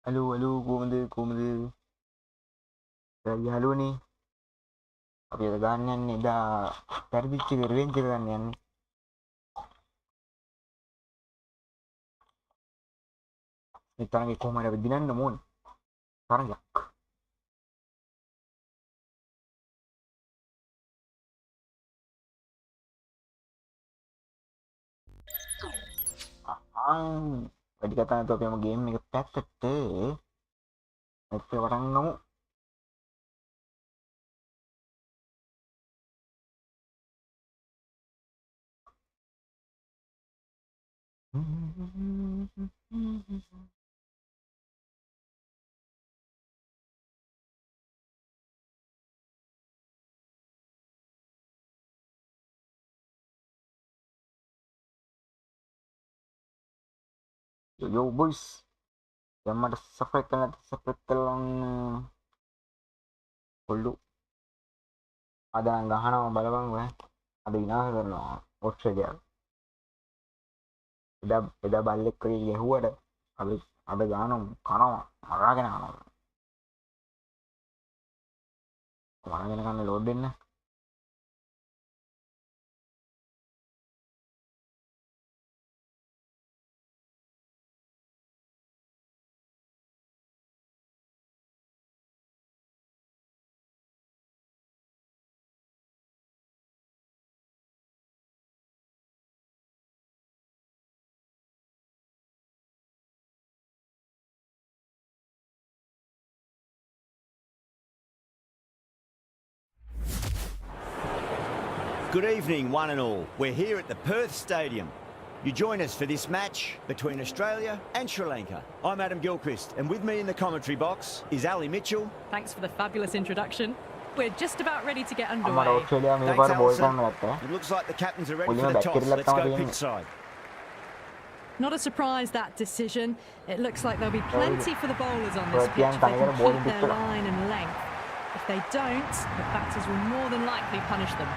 Halo, halo, කොහමද? Hello නේ. අපි අද ගන්න යන්නේ එදා පෙරදිච්ච රිවෙන්ජ් එක ගන්න යන්නේ. මේ තරගේ කොහම හරි අපි දිනන්න ඕනේ. තරගයක්. වැඩි කතා නැතුව අපි යමු ගේම් එක පැත්තට. මේක පටන් ගමු. Yo boys. Yang ada subscribe කරන්න පොල්ලු. අද නම් ගහනවා බලපන් ඔය. අද විනාශ කරනවා ඔස්ට්‍රේලියාව. එදා බල්ලෙක් වගේ ගැහුවට අපි අද ගානවා කනවා මරාගෙන යනවා. මරාගෙන කන්නේ ලෝඩ් දෙන්න. Good evening, one and all. We're here at the Perth Stadium. You join us for this match between Australia and Sri Lanka. I'm Adam Gilchrist, and with me in the commentary box is Ali Mitchell. Thanks for the fabulous introduction. We're just about ready to get underway. Thanks, Alison. It looks like the captains are ready for the toss. Let's go pitch side. Not a surprise, that decision. It looks like there'll be plenty for the bowlers on this pitch if they can keep their line and length. If they don't, the batters will more than likely punish them.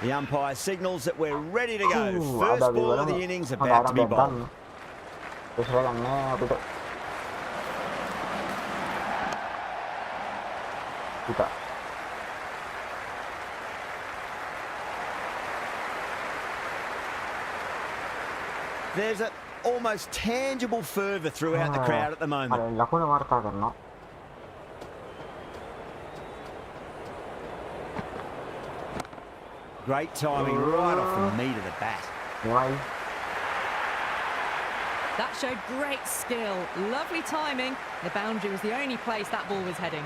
The umpire signals that we're ready to go. First ball of the innings about to be bowled. There's an almost tangible fervour throughout the crowd at the moment. Great timing right off the meat of the bat. That showed great skill. Lovely timing. The boundary was the only place that ball was heading.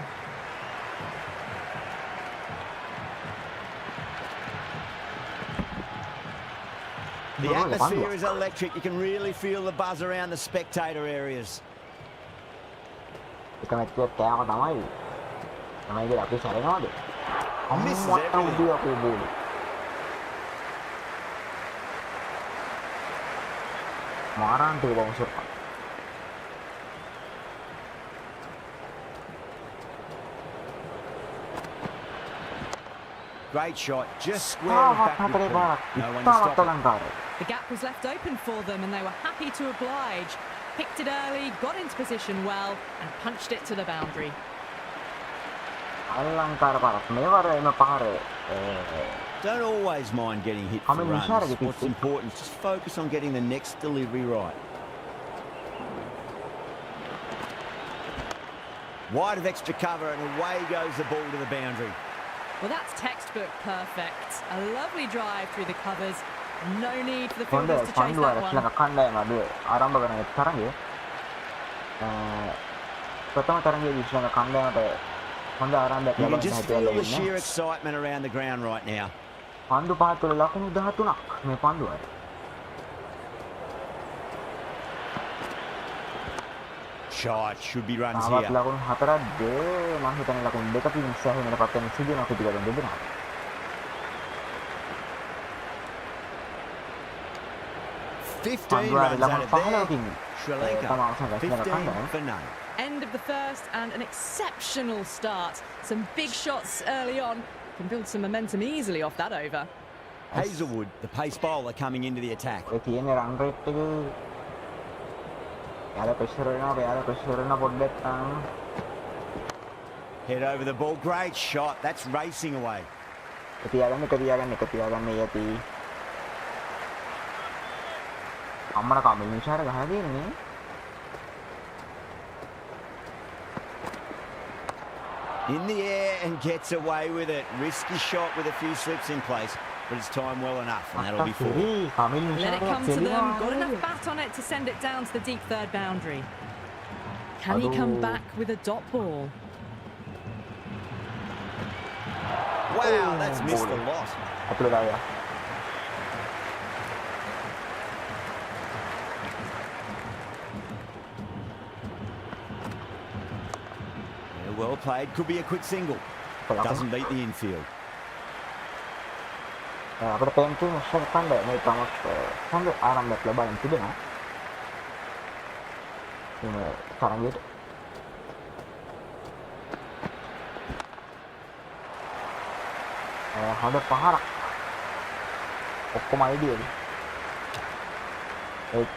The atmosphere is electric. You can really feel the buzz around the spectator areas. Misses everything. Great shot, just square back. No one to stop it. The gap was left open for them and they were happy to oblige. Picked it early, got into position well and punched it to the boundary. Don't always mind getting hit for runs. What's important is just focus on getting the next delivery right. Wide of extra cover and away goes the ball to the boundary. Well, that's textbook perfect. A lovely drive through the covers. No need for the fielders to chase that one. You can just feel the sheer excitement around the ground right now. Shot, should be runs here. 15 runs out of there. Sri Lanka, 15 for none. End of the first and an exceptional start. Some big shots early on. Can build some momentum easily off that over. Hazelwood, the pace bowler, coming into the attack. Head over the ball, great shot. That's racing away. In the air and gets away with it. Risky shot with a few slips in place, but it's timed well enough, and that'll be four. Let it come to them. Got enough bat on it to send it down to the deep third boundary. Can he come back with a dot ball? Wow, that's missed a lot. Yeah, well played. Could be a quick single. Doesn't beat the infield. හොඳ පහරක් ඔක්කොම ideal ඒක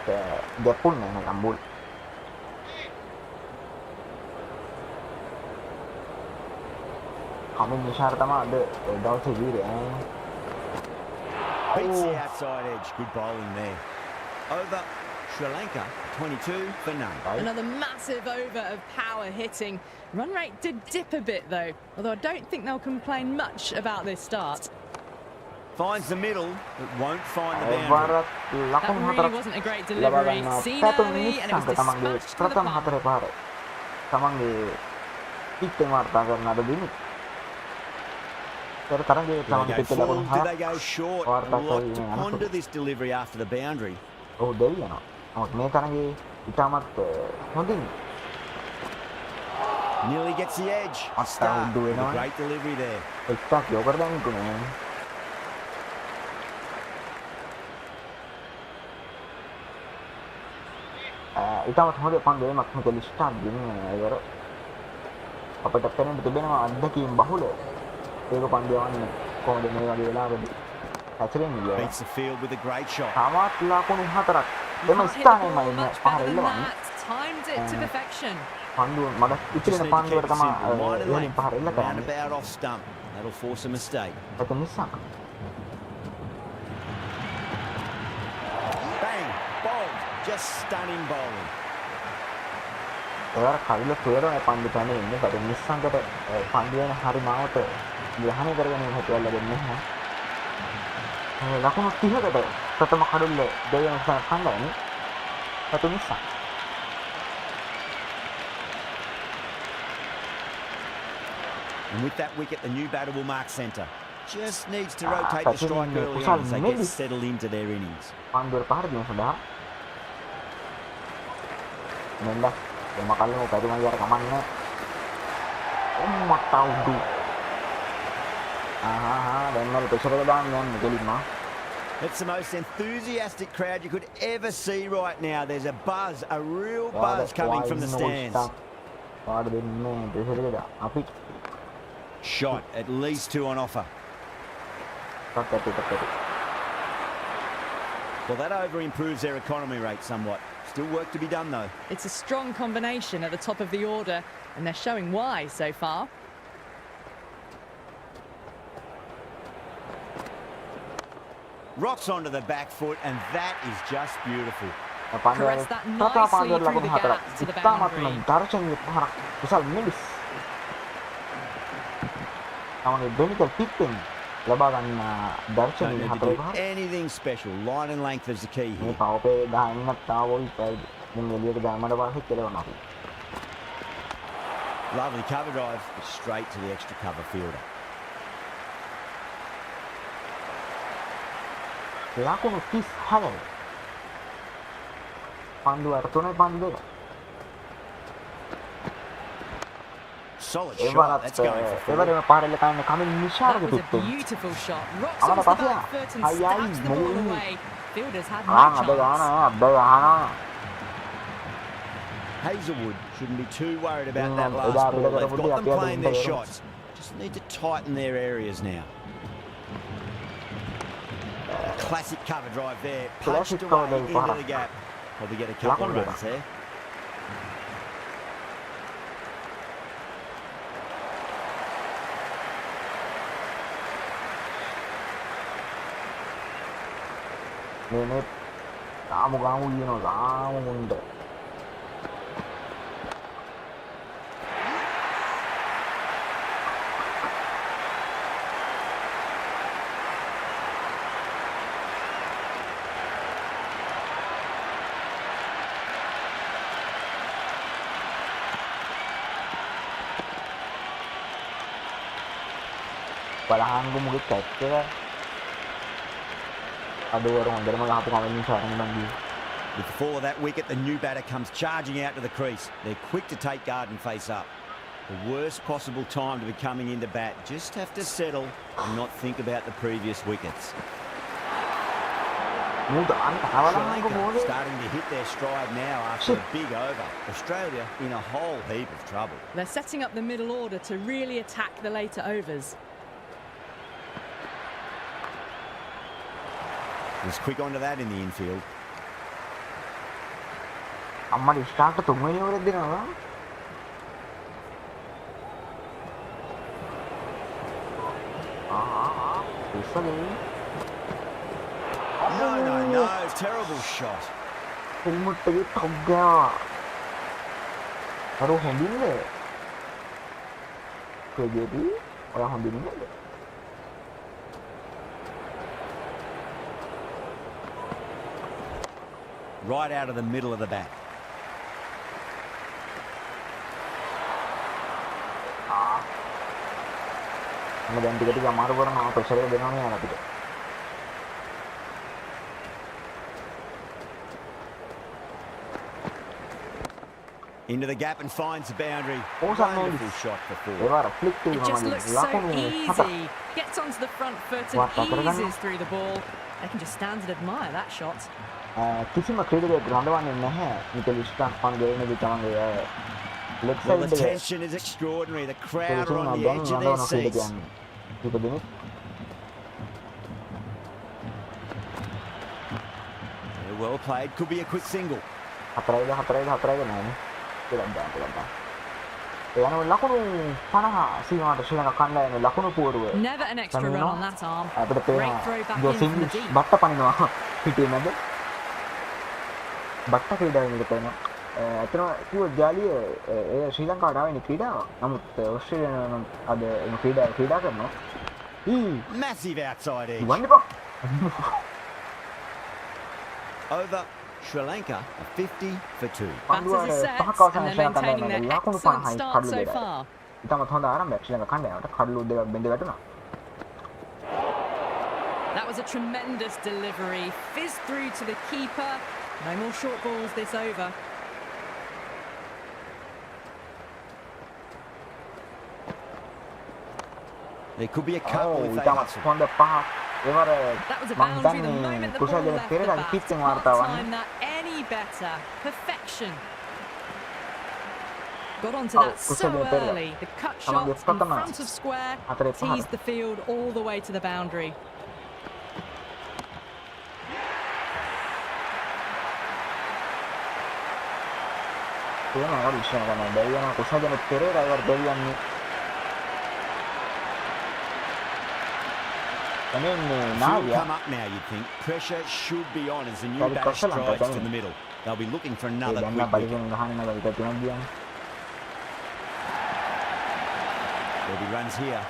ගැපුන්නේ නැහැ අම්බුල් කමින් නිශාර තමයි අද දවසේ වීරය Beats the outside edge. Good bowling there. Over Sri Lanka, 22 for none. Another massive over of power hitting. Run rate did dip a bit though, although I don't think they'll complain much about this start. Finds the middle, but won't find the boundary. That really wasn't a great delivery. Seen early and it was dispatched to the park. Do they go short? A lot to ponder this delivery after the boundary. Nearly gets the edge. Start with a great delivery there. ඉතාමත් හොඳ පන්දුවීමක් මෙතන start දෙන්නේ අයවර අපිට පෙනෙන්න තිබෙනවා අද්දකීම් බහුල ඒක පන්දුවන්නේ කොහොමද මේ වගේ වෙලාවකදී හැචරෙන්නේ කියලා beats the field with a great shot. තවත් ලකුණු හතරක් දෙම ස්ථානයේම ඉන්න පහර එල්ලවන්නේ timed it to perfection. පන්දුව මඩ ඉතිරෙන පන්දුවට තමයි එළින් පහර එල්ල කරන්නේ about off stump. That'll force a mistake. ඒක නිසා Bang, bowled. Just stunning bowling. ඒවර කවිල තේරෙන පන්දු තැන ඉන්නේ බඩ නිස්සංගට පන්දුවන හරි මාවත ග්‍රහණය කරගෙන හිටවල දෙන්නේ නැහැ. ලකුණු 30කට ප්‍රථම කඩුල්ල දෙවියන් කණ්ඩායම සතු නිසා. And with that wicket, the new batter will mark centre. Just needs to rotate the strike early on as they get settled into their innings. පන්දුවර පහර දෙන සඳහා මෙන්න එම කල්ලම පැදුමයි අර කමන්නේ මට උඩු දැන්වල ප්‍රෙෂර් එක දාන්න යන්නේ දෙලින්ම. It's the most enthusiastic crowd you could ever see right now. There's a buzz, a real buzz coming from the stands. Shot, at least 2 on offer. Well, that over improves their economy rate somewhat. Still work to be done, though. It's a strong combination at the top of the order, and they're showing why so far. Rocks onto the back foot, and that is just beautiful. Caress that nicely through the gap to the boundary. Don't need to do anything special. Line and length is the key here. Lovely cover drive, straight to the extra cover fielder. Solid shot. That's going for 4. That was a beautiful shot. Rocks off the back foot and stabs the ball away. Fielders had no chance. Hazelwood shouldn't be too worried about that last ball. They've got them playing their shots. Just need to tighten their areas now. Classic cover drive there. Punched away into the gap. Probably get a couple of runs there. Nenek, kamu you know, kamu mundur. Palahan ko mungkin kecil. With the fall of that wicket, the new batter comes charging out to the crease. They're quick to take guard and face up. The worst possible time to be coming into bat. Just have to settle and not think about the previous wickets. Sri Lanka starting to hit their stride now after a big over. Australia in a whole heap of trouble. They're setting up the middle order to really attack the later overs. Was quick onto that in the infield. Amma start to tumani over dinava. No, terrible shot. Helmut togga. Aru hondinne. Kejedi, oya hondinne. Right out of the middle of the bat. Into the gap and finds the boundary. Wonderful shot for four. It just looks so easy. Gets onto the front foot and eases through the ball. They can just stand and admire that shot. කිසිම ක්‍රීඩකයෙක් රඳවන්නේ නැහැ මිකෙල් Stark පන්දරේදී තමන්ගේ Well, the tension is extraordinary. The crowd are on the edge of their seats. Well played. Could be a quick single. Never an extra run on that arm. Great throw back in from the deep. බට්ට ක්‍රීඩාවෙන් ඉඳ කරනවා. අතන කිව්ව ජාලිය ශ්‍රී ලංකාවට ආවෙන්නේ ක්‍රීඩාව. නමුත් ඕස්ට්‍රේලියාව අද ක්‍රීඩා කරනවා. Massive outside edge. වන්නපා. Over Sri Lanka 50 for 2. Batters are set and they're maintaining their excellent start so far. ඉතමත් හොඳ ආරම්භයක් ශ්‍රී ලංකා කණ්ඩායමට කඩලු දෙකක් බෙන්ද වැටුණා. That was a tremendous delivery. Fizzed through to the keeper. No more short balls this over. There could be a couple if they hustle. That was a boundary the moment the ball left the bat. Can't time that any better. Perfection. Got onto that so early. The cut shot in front of square teased the field all the way to the boundary. Few come up now, you'd think. Pressure should be on as the new batter strides to the middle. They'll be looking for another quick wicket. There'll be runs here.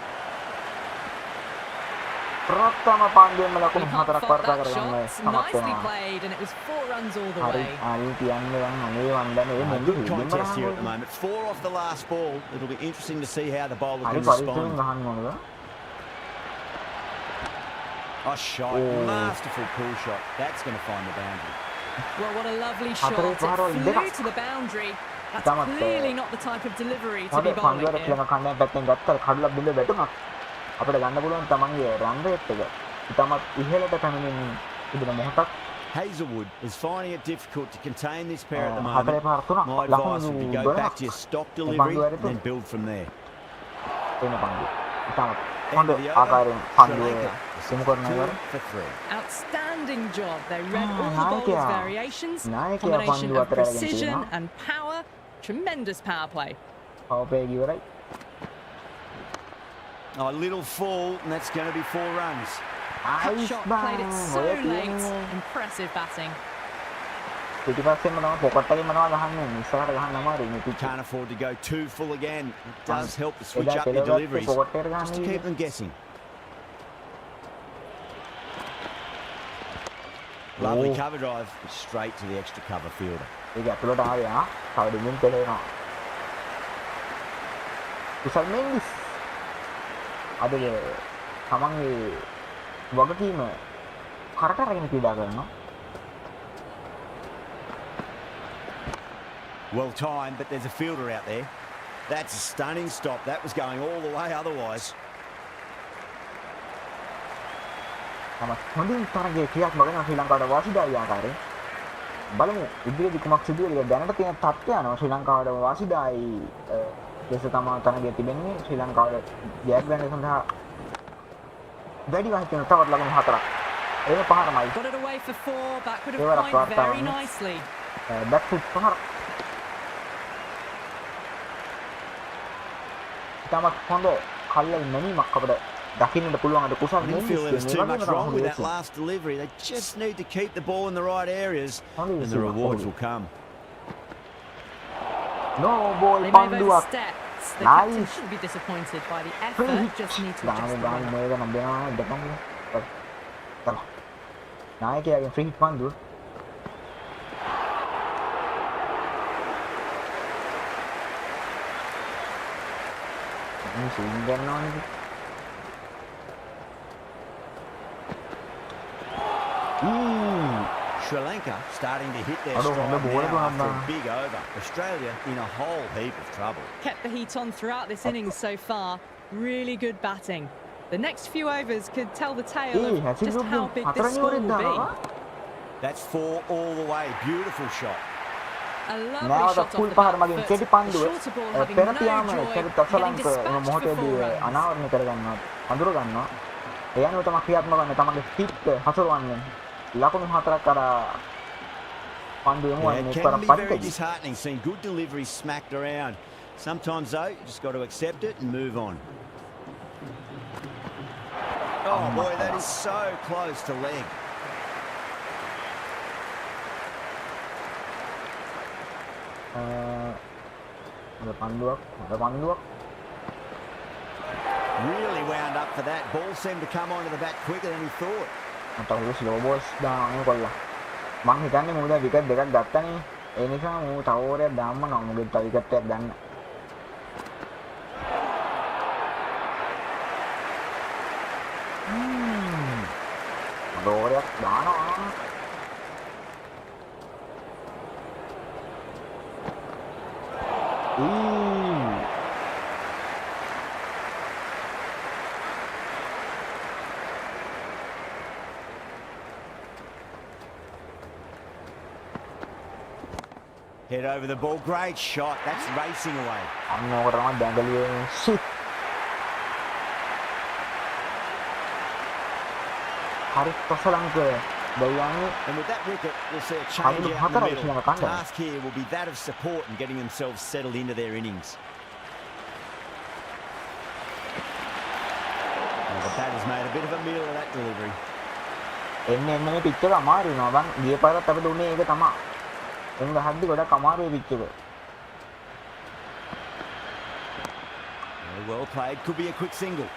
Nicely played, and it was 4 runs all the way. Good contest here at the moment. 4 off the last ball. It'll be interesting to see how the bowler can respond. Oh, shot. Masterful pull shot. That's going to find the boundary. Well, what a lovely shot. It flew to the boundary. That's clearly not the type of delivery to be bowling here. අපිට ගන්න පුළුවන් තමන්ගේ රන් rate එක. ඉතමත් ඉහළට පැමිණෙන තිබෙන මොහොතක් Hazelwood is finding it difficult to contain this pair at the 4 moment. පාර 3ක් My advice would be go back to your stock delivery and then build from there. එන පන්දුව. ඉතාමත් End හොඳ of the over. ආකාරයෙන් Sri පන්දුව Lanka යොමු කරන is ඉවර. 2 for 3. Outstanding job. They read all the Naikya. bowler's variations. Naikya Combination pandu of අතර අරගෙන precision තියෙනවා. and power. Tremendous power play. Power play එක ඉවරයි. Oh, a little fall, and that's going to be 4 runs. That Nice shot bang. played it so ඔය late. තියෙන්නේ. Impressive batting. පිටිපස්සෙන්ම තමයි pocket එකේ මොනවා ගහන්නේ. ඉස්සරහට ගහන්න අමාරුයි මේ පිටි. Can't afford to go too full again. It does help to switch එදා up your පෙළගත්තේ deliveries, පොකට් එකට just to ගහන්නේ. keep them guessing. Lovely Oh. cover drive, straight to the extra cover fielder. ඒක ඇතුළට ආවේ ආ. තව දෙමින් පෙළෙනවා. කුසල් මෙන්ඩිස්. අද තමන්ගේ වගකීම කරට අරගෙන ක්‍රීඩා කරනවා. Well timed, but there's a fielder out there. That's a stunning stop. That was going all the way otherwise. තම හොඳින් තරගයේ ක්‍රියාත්මක වෙන ශ්‍රී ලංකාවට වාසිදායී ආකාරයෙන් බලමු ඉදිරියේදී කුමක් සිදු වෙයිද. දැනට තියෙන තත්ත්වය අනුව ශ්‍රී ලංකාවට වාසිදායී ලෙස තමයි තරගයේ තිබෙන්නේ. ශ්‍රී ලංකාවට ජයග්‍රහණය සඳහා වැඩි වශයෙන් තවත් ලකුණු 4ක්. ඒක පහරමයි. Got it away for 4. Backward They of were point apart very down. nicely. Back foot පහර. තමක් හොඳ කල්ලයි මැනීමක් අපිට දකින්නට පුළුවන් අද කුසල් I didn't feel there was too much wrong with that Mendis. last delivery. They just need to keep the ball in the right areas and the rewards will come. No ball They may have පන්දුවක්. overstepped. The Nice. captain shouldn't be disappointed by the Free effort. hit. Just need to ගාන adjust the ගාන run. මේක නම් දෙනවා දෙපන්. තම. නායකයාගේ free hit පන්දුව. මේ scene ගන්නවනේ. Sri Lanka starting to hit their I don't stride remember what it now was, after a man. big over. Australia in a whole heap of trouble. Kept the heat on throughout this innings so far. Really good batting. The next few overs could tell the tale of just how big this score will be. That's 4 all the way. Beautiful shot. A lovely නැවත shot off full the පහර back මගින් foot. කෙටි The පන්දුව shorter ball having පෙර no පියාම joy, කෙටි getting තසලංක dispatched for 4 මොහොතේදී runs. අනාවරණය කරගන්නවා අඳුර ගන්නවා. ඒ අනුව තමයි ක්‍රියාත්මක වන්නේ තමන්ගේ හිට් හසුරවන්නේ. ලකුණු 4ක් කරා පන්දු Yeah, යමුවන්නේ it කර can be very පරිදි. disheartening seeing good deliveries smacked around. Sometimes though, you just got to accept it and move on. Oh boy, that is so close to leg. හොඳ පන්දුවක්. Really wound up for that. Ball seemed to come onto the bat quicker than he thought. මට හොඳ slow balls දානවා කොල්ලා. මං හිතන්නේ මූද wicket දෙකක් ගත්තනේ. ඒ නිසා මූ තව ඕවරයක් දාන්න නම් මොකද තව විකට් එකක් ගන්න. ඕවරයක් දානවා. Head over the ball. Great shot. That's racing away. අන්න ඕක තමයි බැංගලියේ ෂිට්. හරි තසලංක දෙයන්නේ. And with that wicket, we'll see a change Hadi out in the Hatara middle. Sri Lanka. Task here will be that of support and getting themselves settled into their innings. Well, the batter's made a bit of a meal of that delivery. එන්න මේ pitch එක අමාරු වෙනවා. බං ගිය පාරත් අපිට උනේ ඒක තමයි. එන්න හද්දි ගොඩක් අමාරුයි පිච් එක. Well played. Could be a quick single.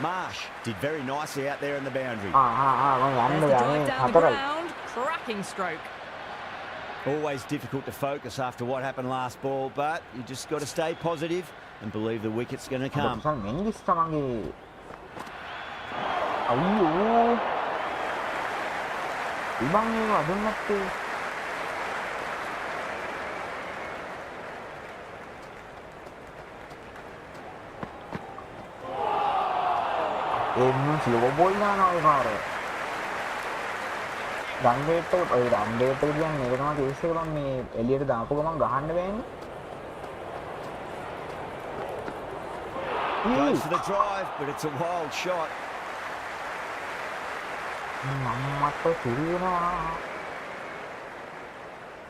Marsh did very nicely out there in the boundary. මම There's යන්න the යන්නේ drive down the හතරයි. ground. Cracking stroke. Always difficult to focus after what happened last ball, but you just got to stay positive and believe the wicket's going to come. කුසල් මෙන්ඩිස් තමන්ගේ අයියෝ ඉබන් ඒවා දුන්නත් එන්න slow ball දානවා ඒ පාර. රන් rate එක ඔය රන් රේට් එක කියන්නේ මේක තමයි කේස් එක මම මේ එළියට දාපු ගමන් ගහන්න බෑනේ. Goes for the drive, but it's a wild shot. මම්මට සිරිනවා.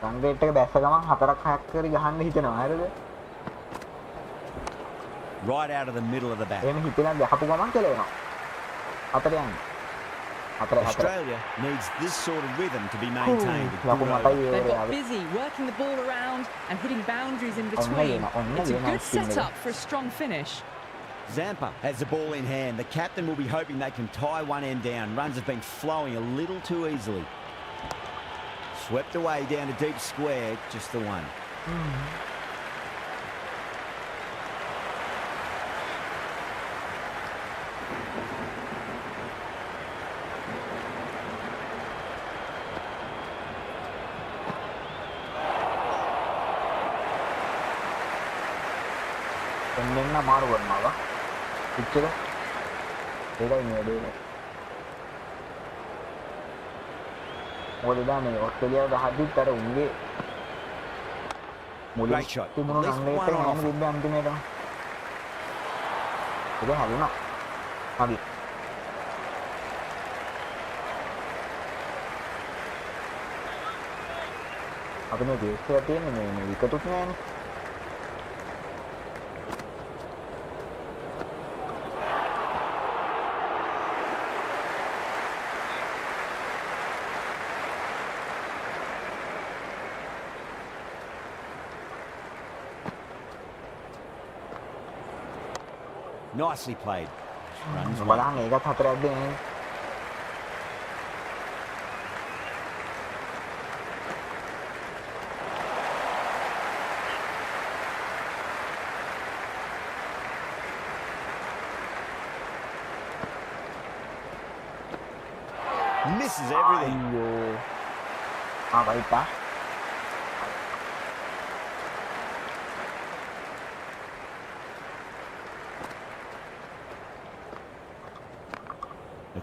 රන් රේට් එක දැස්ස ගමන් 4ක් 6ක් කරි ගහන්න හිතෙනවා හරිද? Right out of the middle of the bat. එහෙම හිතලා ගහපු ගමන් කෙලවෙනවා. 4 යන්නේ. 4 Australia needs this sort of rhythm to be maintained. They've got busy working the ball around and hitting boundaries in between. It's a good setup for a strong finish. Zampa has the ball in hand. The captain will be hoping they can tie one end down. Runs have been flowing a little too easily. Swept away down a deep square, just the one. එන්නෙන්න මාරු කරනවා. Pitch එක ඒකයි මේ දෙන්නේ. මොකද දැන් ඔස්ට්‍රේලියාව ගහද්දිත් අර උන්ගේ මුලින් තිබුණු නංගේට හැම දෙන්න අන්තිමේටම ඒක හරිනවා. හරි. අපි මේ දේශය තියෙන්නේ මේ විකටුත් නෑනේ. Nicely played. Runs one. බලන්න ඒකත් 4ක් දෙන්නේ. Misses everything. අයියෝ. වයිටා.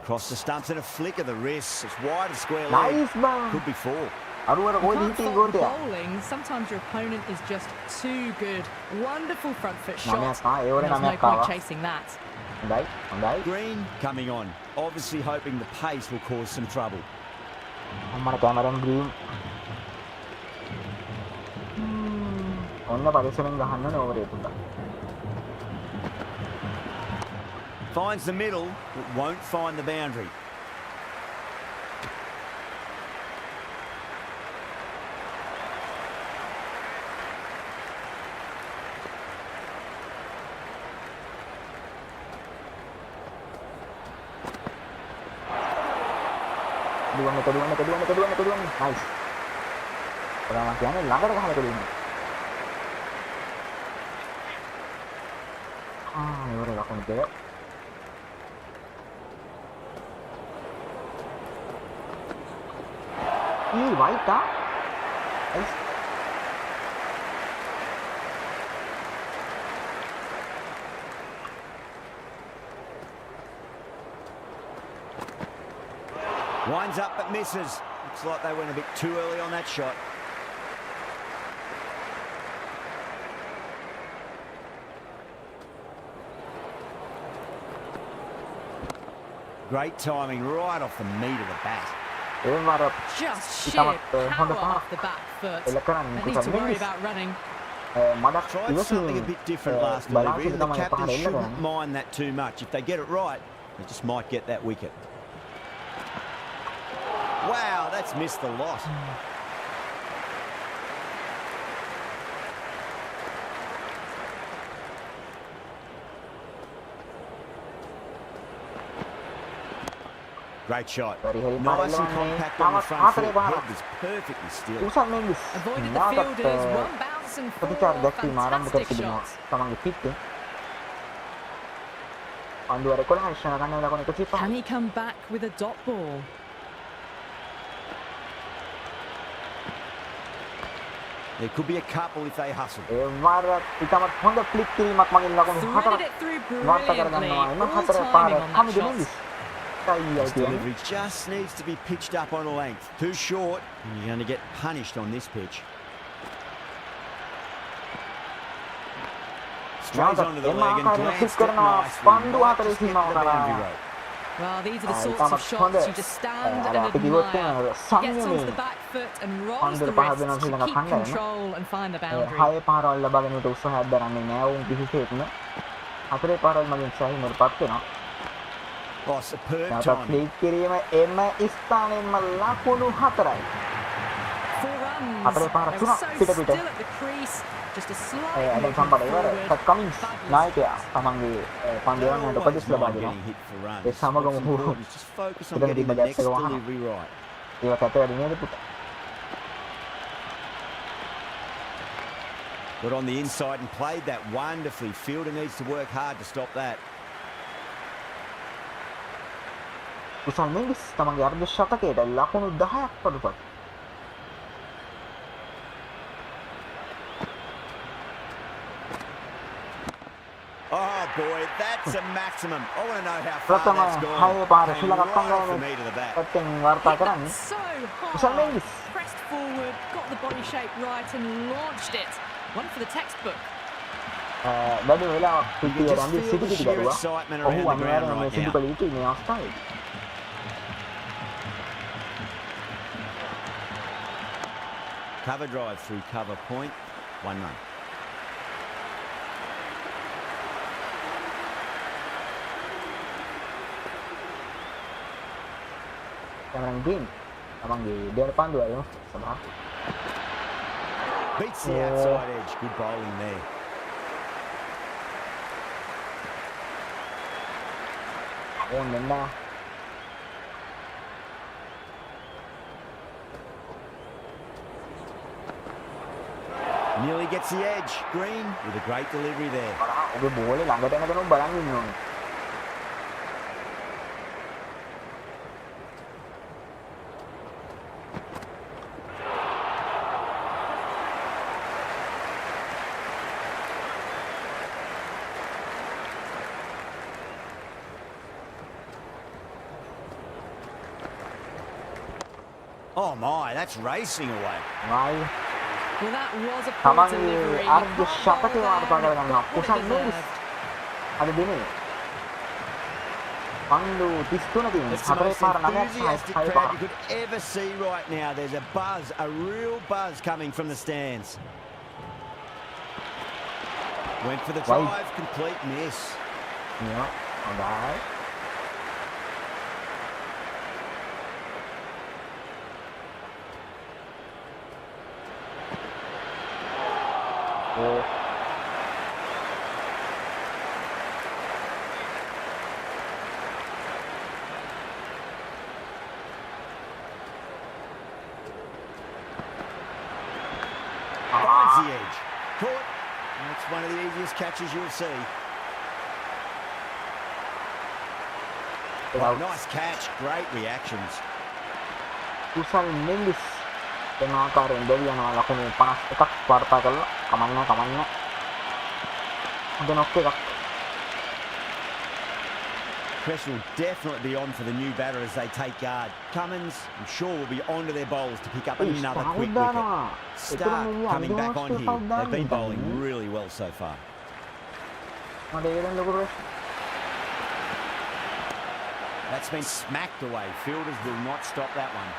Across the stumps and a flick of the wrist. It's wide of square leg. Nice man. Could be 4. අරුවර You කොයි can't හිටින් fault the ගෝටයා. bowling. Sometimes your opponent is just too good. Wonderful front foot shot. නමයක් ආ ඒ වල There's no නමයක් point ආවා. chasing that. හොඳයි හොඳයි. Green coming on. Obviously hoping the pace will cause some trouble. අම්මට Cameron green. ඔන්න පරිස්සමෙන් ගහන්න ඕනේ over එක උඩ. Finds the middle, but won't find the boundary. දුවන්න. Nice. ඔයාලා කියන්නේ ළඟට ගහලා කෙලින්නේ. ඉවර ලකුණු දෙක. වයිටා. Nice. Winds up but misses. Looks like they went a bit too early on that shot. Great timing right off the meat of the bat. Just sheer power off the back foot. They need to worry about running. Tried something a bit different last delivery, and the captain shouldn't mind that too much. If they get it right, they just might get that wicket. Wow, that's missed the lot. Great shot. Nice and compact on the front foot. Head was perfectly still. Avoided the fielders, one bounce and 4 fantastic shots. තමන්ගේ පිටේ අන්දුවර 11 ශන ගන්න ලකුණ 105. Can he come back with a dot ball? There could be a couple if they hustle. එවර ඉතමත් හොඳ ෆ්ලික් කිරීමක් මගින් ලකුණු 4ක් Threaded it through වාර්තා brilliantly. කරගන්නවා. එම 4 පාර All timing on that කමිද shot. Mendis This delivery just needs to be pitched up on a length. Too short, and you're going to get punished on this pitch. Strays onto the leg and glanced it nicely right just get to the boundary rope. Well, these are the sorts of shots you just stand and admire. Gets onto the back foot and rolls the wrist to keep control and find the boundary. හය පාරවල් ලබා ගැනීමට උත්සාහයක් දරන්නේ නැහැ උන් කිසිසේත්ම. හතරේ පාරවල් මගින් සහිමුරපත් වෙනවා. Oh, superb නැවතත් timing. ක්ලික් කිරීම එම ස්ථානයෙන්ම ලකුණු 4යි. 4 runs. හතරේ පාර They were තුනක් so පිට පිට. still at the crease. Just a slight දැන් movement සම්පත ඉවර. forward. කමින්ස් නායකයා තමන්ගේ පන්දු They're යවන්නට always උපදෙස් ලබා not දෙනවා. getting hit for runs. ඒ සමගම What's important is just focus on ඉතින් getting the ඉතින් next දැක්ක වහන. delivery right. ඒක ඇත වැඩි නේද පුතා? Got on the inside and played that wonderfully. Fielder needs to work hard to stop that. කුසල් මෙන්ඩිස් තමන්ගේ අර්ධ ශතකයට ලකුණු 10ක් පඩුපත්. Oh boy, that's a maximum. I want to know how far ප්‍රථම that's gone. හය පාර ශ්‍රී Came Lanka right for සංගමයේ me to the back. පැත්තෙන් වාර්තා Hit that කරන්නේ. so කුසල් hard. Mendis. Pressed forward, got the body shape right and launched it. One for the textbook. වැඩි වෙලාවක් පිටිය just රන්දි feel සිටි the පිටි sheer කරුවා. excitement ඔහු around the ground අනිවාර්යයෙන්ම මේ right සිදු now. කළ යුතුයි මේ අවස්ථාවේ. Cover drive through cover point. 1-0. Cameron green තමන්ගේ දෙවන පන්දුව එමු සමහර. Beats the outside edge. Good bowling there. ඕන් වෙන්න. Nearly gets the edge. Green with a great delivery there. ඔබේ බෝලේ ළඟට යනකම් බලන් ඉන්න ඕනේ. Oh my, that's racing away. Why Well, that was a poor තමන්ගේ delivery. අර්ධ You can't ශතකය bowl වාර්තා there, කරගන්නවා. but what කුසල් it මෙන්ඩිස් deserved. අද දිනේ පන්දු 33කින් It's the හතරේ most පාර 9ක් enthusiastic හය crowd පාර. you could ever see right now. There's a buzz, a real buzz coming from the stands. Went for the Right. drive, complete miss. නියම හොඳයි. ඕ Finds the edge. Caught. That's one of the easiest catches you'll see. Oh, nice catch. Great reactions. කුසල් මෙන්ඩිස් එම ආකාරයෙන් දෙවියනවා ලකුණු 51ක් වාර්තා කළා. කමන්න. හොඳ නොක් එකක්. Pressure will definitely be on for the new batter as they take guard. Cummins, I'm sure, will be on to their bowls to pick up another quick wicket. Stark coming back on here. They've been bowling really well so far. මට ඒරෙන් ලොකු ප්‍රශ්න. That's been smacked away. Fielders will not stop that one.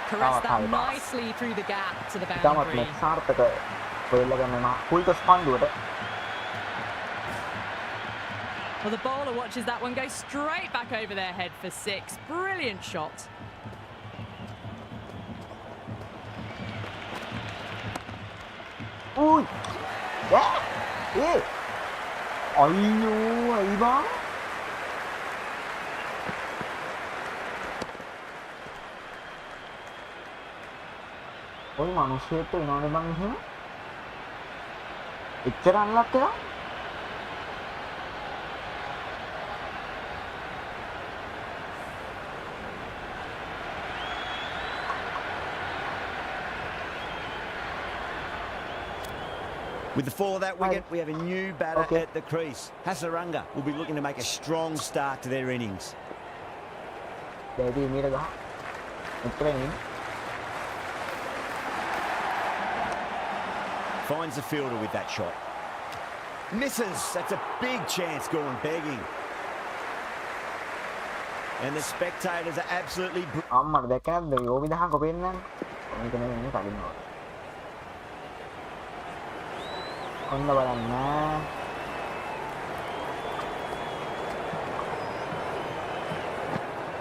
Caressed that Power. nicely through the gap to the ඉතාමත් boundary. සාර්ථක වෙල්ල ගන්න කුල්ටස් පන්දුවට. Well, the bowler watches that one go straight back over their head for 6. Brilliant shot. උයි. ඒ අයියෝ අයිබා. ඔය මිනිස්සෙක්ට වෙනවද බං එහෙම? එච්චර අන්ලක් එකක්? With the fall of that wicket, we have a new batter Okay. at the crease. Hasaranga will be looking to make a strong start to their innings. දැන් මීට ගහ. මෙතනින් Finds the fielder with that shot. Misses. That's a big chance going begging. And the spectators are absolutely... අම්මට දැක්ක නැද්ද? යෝමි දහන් කොපෙන්නන්නේ. මේක නෙමෙයි කලින් වල. ඔන්න බලන්න.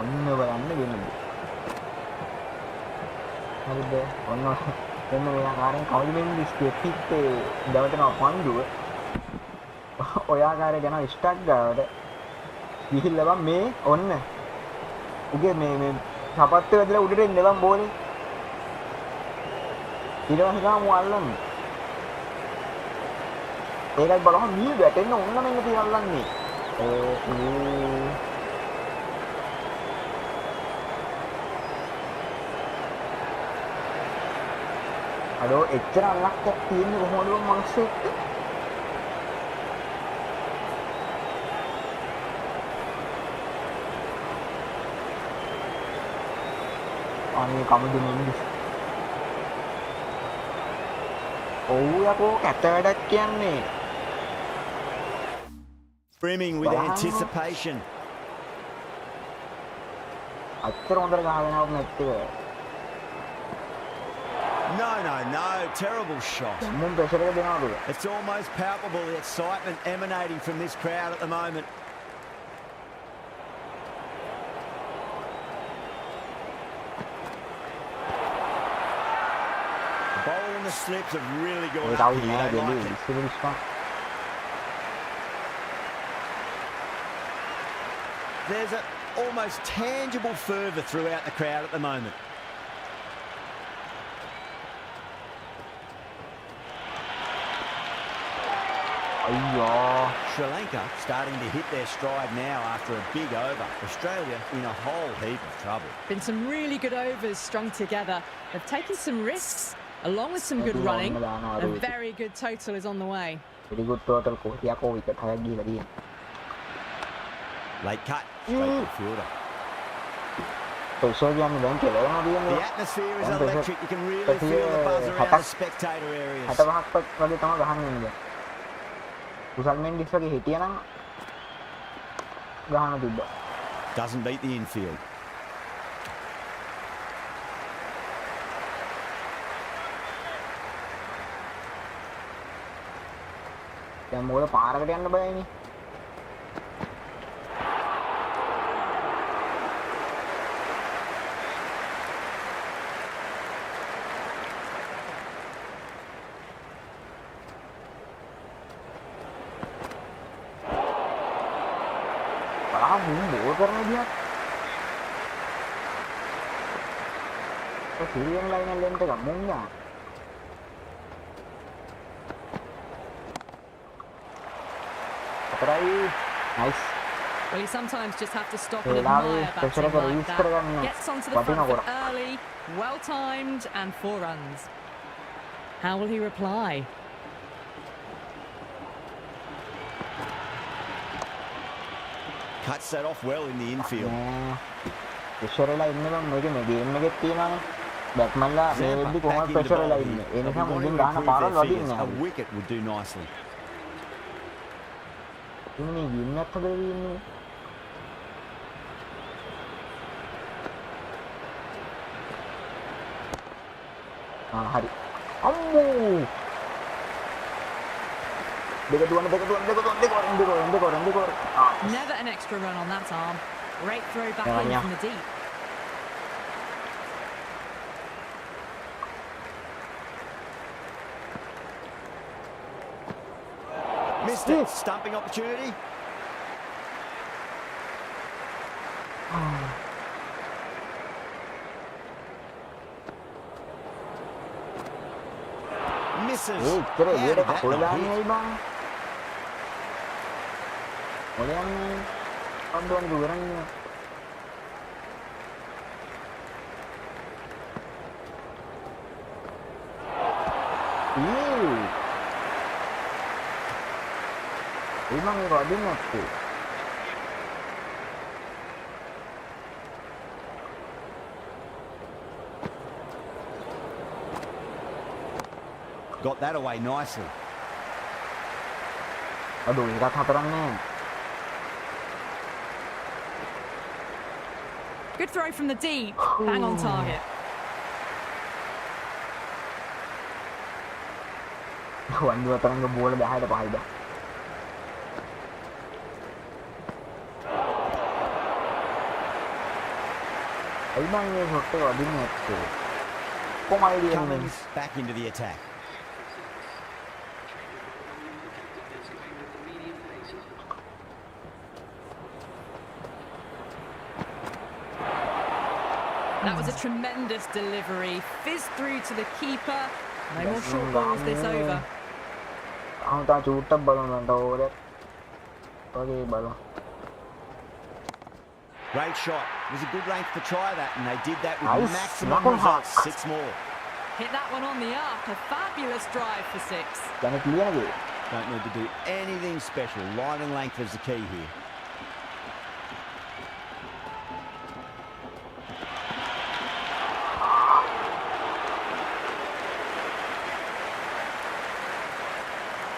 ඔන්න බලන්න වෙන්නේ. හරිද? ඔන්න එන්න මේ ආකාරයෙන් කවුද වෙන්නේ ස්ටෙප් එකේ දවටනවා පන්දුව. ඔය ආකාරය ගැන ස්ටක් ගාවට ගිහිල්ලා බං මේ ඔන්න උගේ මේ සපත්ත වැදලා උඩට එන්න බං බෝලේ. ඊට පස්සේ ගාමු අල්ලන්න. ඒකයි බලන්න මී වැටෙන්න ඕන මෙන්න තියන අල්ලන්නේ. අඩෝ එච්චර අල්ලක්යක් තියෙන්නේ කොහොමද මංසෙක්? අනේ කමුදු මිනිස්. ඔව් යකෝ කැත වැඩක් කියන්නේ. Brimming with anticipation. අච්චර හොඳට ගහගෙන ආව නැත්තේ. No. Terrible shot. මුම් ප්‍රෙෂර් එක දෙනවලු. It's almost palpable, the excitement emanating from this crowd at the moment. The bowl and the slips have really gone up here. They like it. There's an almost tangible fervour throughout the crowd at the moment. Sri Lanka starting to hit their stride now after a big over. Australia in a whole heap of trouble. Been some really good overs strung together. They've taken some risks along with some good running. A very good total is on the way. Very good total. Late cut. Straight to the fielder. The atmosphere is electric. You can really feel the buzz around the spectator areas. Doesn't beat the infield. දැන් මොකද පාරකට යන්න බෑනේ. Ball කරන විදිහත් ඔය සිරියන් line එක ලෙන්ත් එක Munna. Nice. Well, you sometimes just have to stop and admire batting like that. Gets onto the front foot early, well timed, and 4 runs. How will he reply? Cuts that off well in the infield. Pressure වෙලා ඉන්න නම් මේකේ මේ game එකේ තියෙනවානේ. බැට්මන්ලා මේ වෙද්දි කොහොමද ප්‍රෙෂර් වෙලා ඉන්නේ. ඒ නිසා මුලින් ගන්න පාරවල් වදින්නේ නැහැ. A wicket would do nicely. ඉන්නේ ගින්නක් හදලා ඉන්නේ. හරි. අම්මෝ. Never an extra run on that arm. Great throw back in from the deep. Missed it. Stumping opportunity. Misses. Got that away nicely. අඩෝ ඒකත් හතරන්නේ. Good throw from the deep. Bang on target. වන්දු අතරංග බෝල 10ට 5යි බා. අයිමන් මේ shot එක වදින්නේ නැත්තේ. කොහමයි දින්නේ? Cummins back into the attack. That was a tremendous delivery. Fizzed through to the keeper. No more short balls this over. තා චූට්ටක් බලන්න ඕනේ. ඔගේ බලන්න. Great shot. It was a good length to try that, and they did that with Nice. maximum Knuckle results. hard. 6 more. Hit that one on the up. A fabulous drive for 6. දැන් ක්ලියර්ගේ. Don't need to do anything special. Line and length is the key here.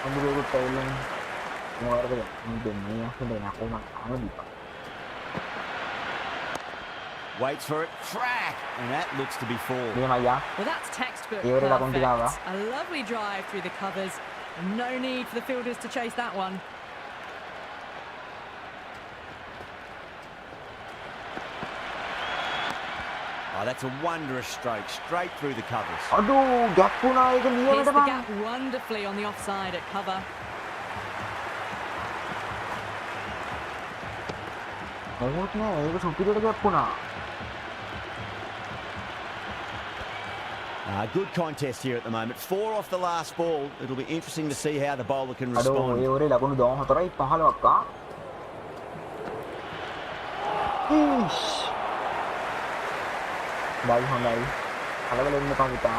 අඳුරේ තයිලන් මොවරද දෙන්නේ නැහැ නකෝ මම අනදිපා. Waits for it. Crack! And that looks to be 4. මේමයියා. Well, that's textbook Here it is, perfect. A lovely drive through the covers. No need for the fielders to chase that one. Oh, that's a wondrous stroke. Straight through the covers. අඩෝ gap වුණා ඒක Hits ලියවට the බං. gap wonderfully on the offside at cover. මොකද නෑ ඒක සුපිරියට gap වුණා. Good contest here at the moment. 4 off the last ball. It'll be interesting to see how the bowler can අඩෝ respond. ඒ ඔරේ ලකුණු 14යි 15ක් ආ. ඉෂ්. බයි හොඳයි. කලබල වෙන්න එපා පුතා.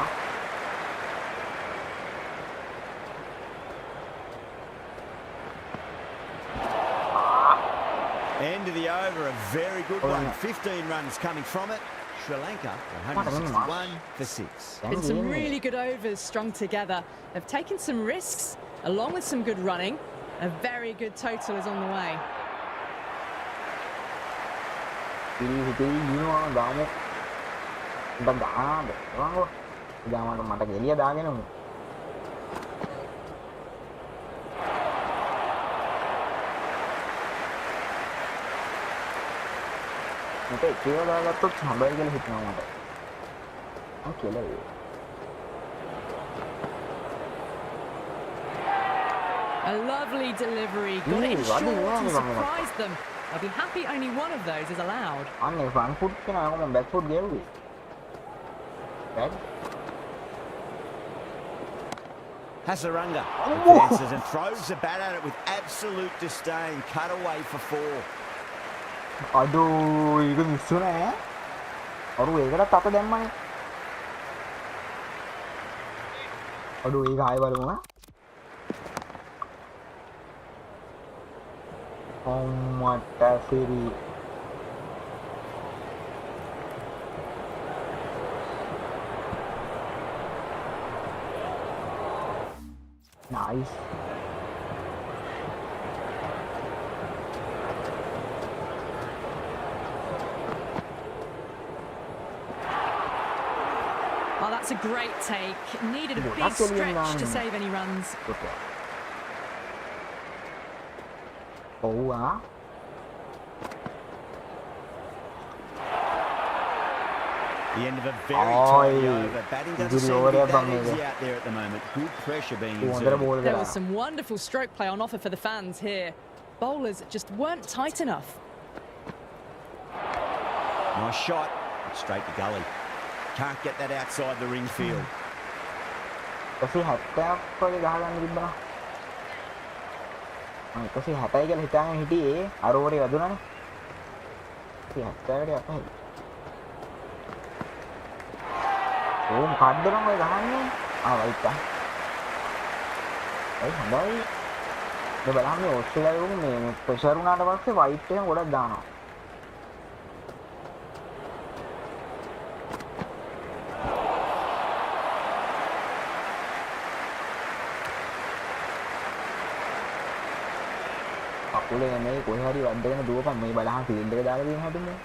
End of the over, a very good one. 15 runs coming from it. Sri Lanka, 161 for 6. Been some really good overs strung together. They've taken some risks along with some good running. A very good total is on the way. පිළිහිතේ දිනවා දාමු. උඹ දාන්න. වංගෝ. ඊගාමකට මට ගෙලිය දාගෙන උනේ. මට ඒකේ දාගත්තොත් හම්බයි කියලා හිතනවා මට. අන් කියලා ඒ. A lovely delivery. Got it in short and surprised them. They'll be happy only one of those is allowed. අනේ ෆ්‍රන්ට් ෆුට් කෙනා මම බෑක් ෆුට් ගෙවුවේ. Back Hasaranga advances and throws the bat at it with absolute disdain. Cut away for 4. අඩෝ ඒක miss වුණා ඈ. අරු ඒකට අත දැම්මනේ. අඩෝ ඒක ආයෙ බලමු ඈ. මට සිරි nice. Oh, that's a great take. Needed a big that's a really stretch to long- save any runs. Okay. Oh, The end of a very tidy Oi. over. Batting doesn't Good seem to over be there, that Bangladesh. easy out there at the moment. Good pressure being හොඳට exerted. Ball There කරා. was some wonderful stroke play on offer for the fans here. Bowlers just weren't tight enough. Nice shot. Straight to gully. Can't get that outside the ring field. 170ක් වගේ ගහගන්න තිබ්බා. මම 170යි කියලා හිතාගෙන හිටියේ අර ඕරේ වැදුනානේ. 170ට අපහයි. ඕම් කඩ්ඩරම ඔය ගහන්නේ. වයිට් ආ. ඒ හොඳයි. මේ බලන්න ඕස්ට්‍රේලියාවේ මේ ප්‍රෙෂර් උනාට පස්සේ වයිට් එක ගොඩක් දානවා. කකුලේ මේ කොහේ හරි වද්දගෙන දුවපන් මේ බලහන් ෆීල්ඩ් එක දාලා දෙන්න හැදුනේ.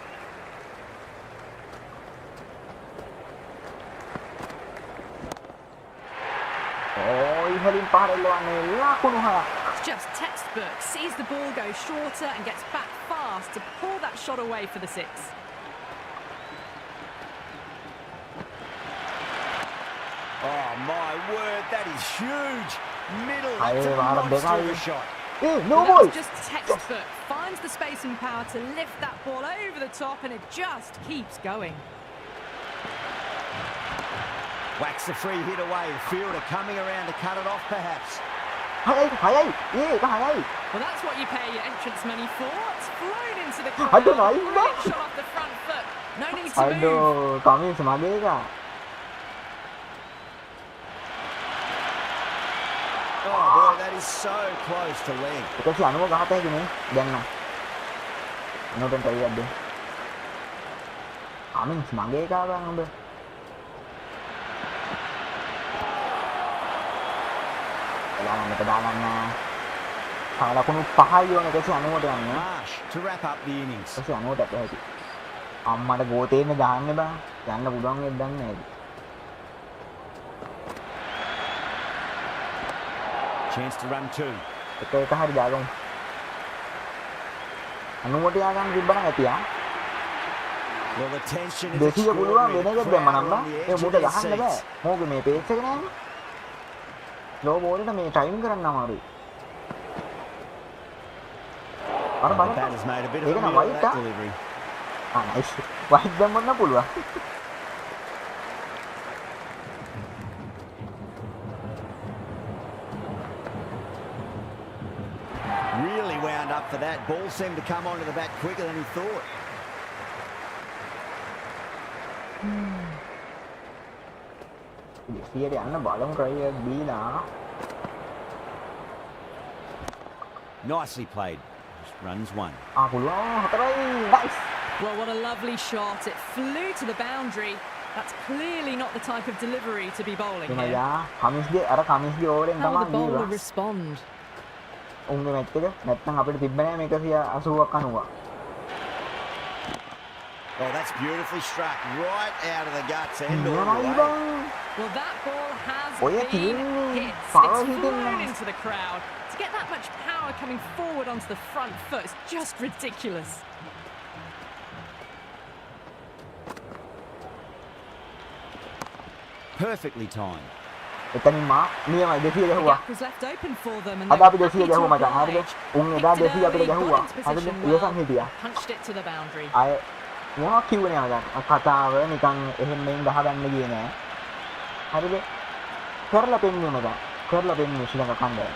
ඉහළින් පාර එල්ලවන්නේ ලකුණු 6ක්. It's just textbook. Sees the ball go shorter and gets back fast to pull that shot away for the 6. Oh my word, that is huge. Middle, Aye, that's a Bharat monster Begai. of a shot. No Well, ball. that's just textbook. Finds the space and power to lift that ball over the top, and it just keeps going. Whacks the free hit away. The fielder coming around to cut it off, perhaps. Hayai. Hayai. Well, that's what you pay your entrance money for. It's flown into the crowd. Aduh, naik dah. Great shot off the front foot. No need to move. Aduh, kami semade ka. Oh boy, that is so close to leg. Itu si anu gahata hai gini. Dan na. Anu kan tadi ada. Kami semade ka bang udah. Kailangan nagkadalan na kala ko nung pahayo na kasi ano mo yan niya. Marsh to wrap up the innings. Kasi ano dapat kasi අම්මට ගෝතේන්න දාන්න බෑ. යන්න පුළුවන් වෙද්දක් නැහැ. Chance to run two. එක හරි දාගමු. අනුමට යාගන්න තිබ්බනම් ඇතියා. Well, the tension is 200 පුළුවන් වෙන එකක් දැම්ම නම් extraordinary. බෑ. ඒ මුට ගහන්න බෑ. මොකද මේ පේස් එක නෑනේ. ස්ලෝ බෝල් එක මේ ටයිම් කරන්න අමාරුයි. අර The බලන්න. batter's made a bit of ඒක a නම් meal of වයිට් that ආ. delivery. නයිස්. වයිට් දැම්මොත් නම් පුළුවන්. Really wound up for that. Ball seemed to come onto the bat quicker than he thought. සියට යන්න බලමු try එකක් දීලා. Nicely played. Just runs one. පුළුවන් හතරයි. Nice. Well, what a lovely shot. It flew to the boundary. That's clearly not the type of delivery to be bowling එන here. යා කමිස්ගේ අර කමිස්ගේ ඕවරෙන් How will තමයි the bowler දීලා. respond? උන්ගේ match එක නැත්නම් අපිට තිබ්බ නෑ මේක 180ක් 90ක්. Oh, that's beautifully struck. Right out of the guts and all the මොනවයි way. බං? Well, that ball has Oh, yeah, been Keane. hit. Power It's hitting flown now. into the crowd. To get that much power coming forward onto the front foot is just ridiculous. Perfectly timed. එතනින් මා නියමයි 200 The ගැහුවා. gap was left open for them, and අද they අපි were 200 happy to ගැහුවා මචං. හරිද? oblige. උන් එදා Picked it 200 අපිට early, ගැහුවා. got into හරිද? position ඉවසන් well, හිටියා. punched it to the boundary. අය මොනවා කිව්වනේ මචං. කතාව නිකන් එහෙම මෙන් ගහගන්න ගියේ නෑ. හරිද? කරලා පෙන්නුවේ මචං. කරලා පෙන්නුවේ ශ්‍රී ලංකා කණ්ඩායම.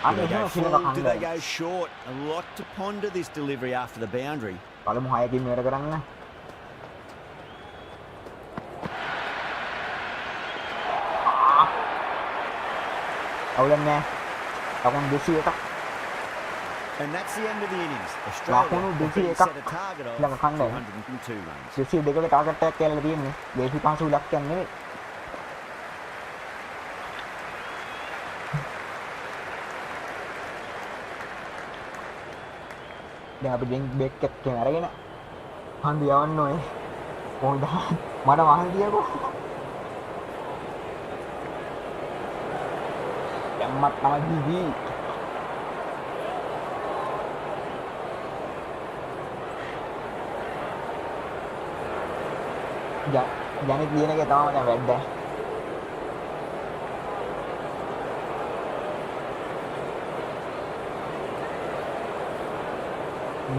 Do අන්න they එහෙම go Sri full? Lanka Do they කණ්ඩායම. go short? A lot to ponder this delivery after the boundary. බලමු 6කින් ඉවර කරන්න. අවුලක් නෑ. ලකුණු 201ක්. And that's the end of the innings. Australia ලකුණු have been 201ක්. set a target of ශ්‍රී ලංකා කණ්ඩායම. 202 runs. 202ක ටාගට් එකක් කියලා තියෙන්නේ. 250 ඉලක්කයක් නෙමෙයි. දැන් අපි බෙක් එකක් අරගෙන හන්දි යවන්න ඕනේ. මොකද මට වහන් තියකෝ. දැම්මත් තමයි දිවි. ජනි කියන එක තමයි දැන් වැඩ.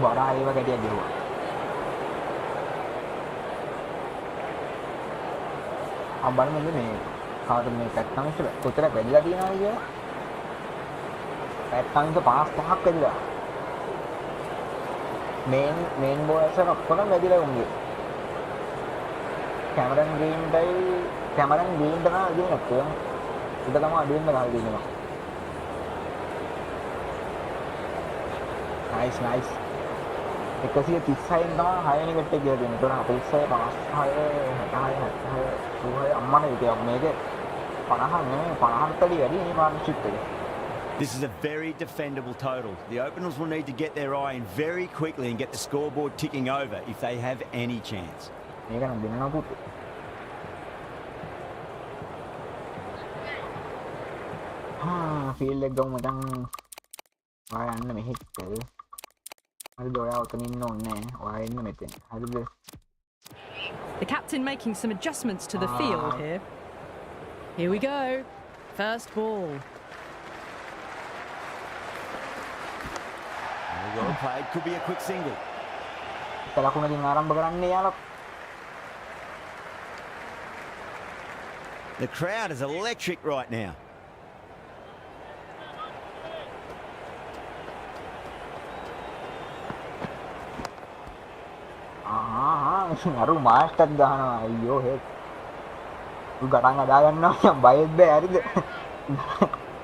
බරා ඒව ගැටියක් ගෙවුවා. බලන්න මේ කාට මේ පැත්තමිස් කොතර වැඩිලා තියෙනවද කියලා. පැත්තමිස් 55ක් වැඩිලා. මේන් බෝලර්ස් එක ඔක්කොම වැඩිලා උන්ගේ. කැමරන් ග්‍රීන්ට තමයි අදින නැත්තේ. ඒක තමයි අදින්න ගහලා දෙනවා. නයිස්. 136න් තමයි 6 වෙනි කට්ට කියලා දෙන්නේ. ඒතර 46 56 66 අම්මනේ විදියක් මේක 50 නෙමෙයි 50ට වැඩි මේ පාර්ට්නර්ෂිප් එක. This is a very defendable total. The openers will need to get their eye in very quickly and get the scoreboard ticking over if they have any chance. මේක නම් දෙන්නවා පුතේ. ෆීල්ඩ් එක ගමු මචං. ඔයා යන්න මෙහෙට. හරිද ඔයා ඔතන ඉන්න ඕනේ නැහැ. ඔයා එන්න මෙතන. හරිද? The captain making some adjustments to the field here. Here we go. First ball. Well played. Could be a quick single. ලකුණකින් ආරම්භ කරන්න යාළුවා. The crowd is electric right now. අරු මාස්ටර් ගහනවා අයියෝ හේත්. උ ගණන් හදා ගන්නවා නම් බයෙත් බෑ හරිද?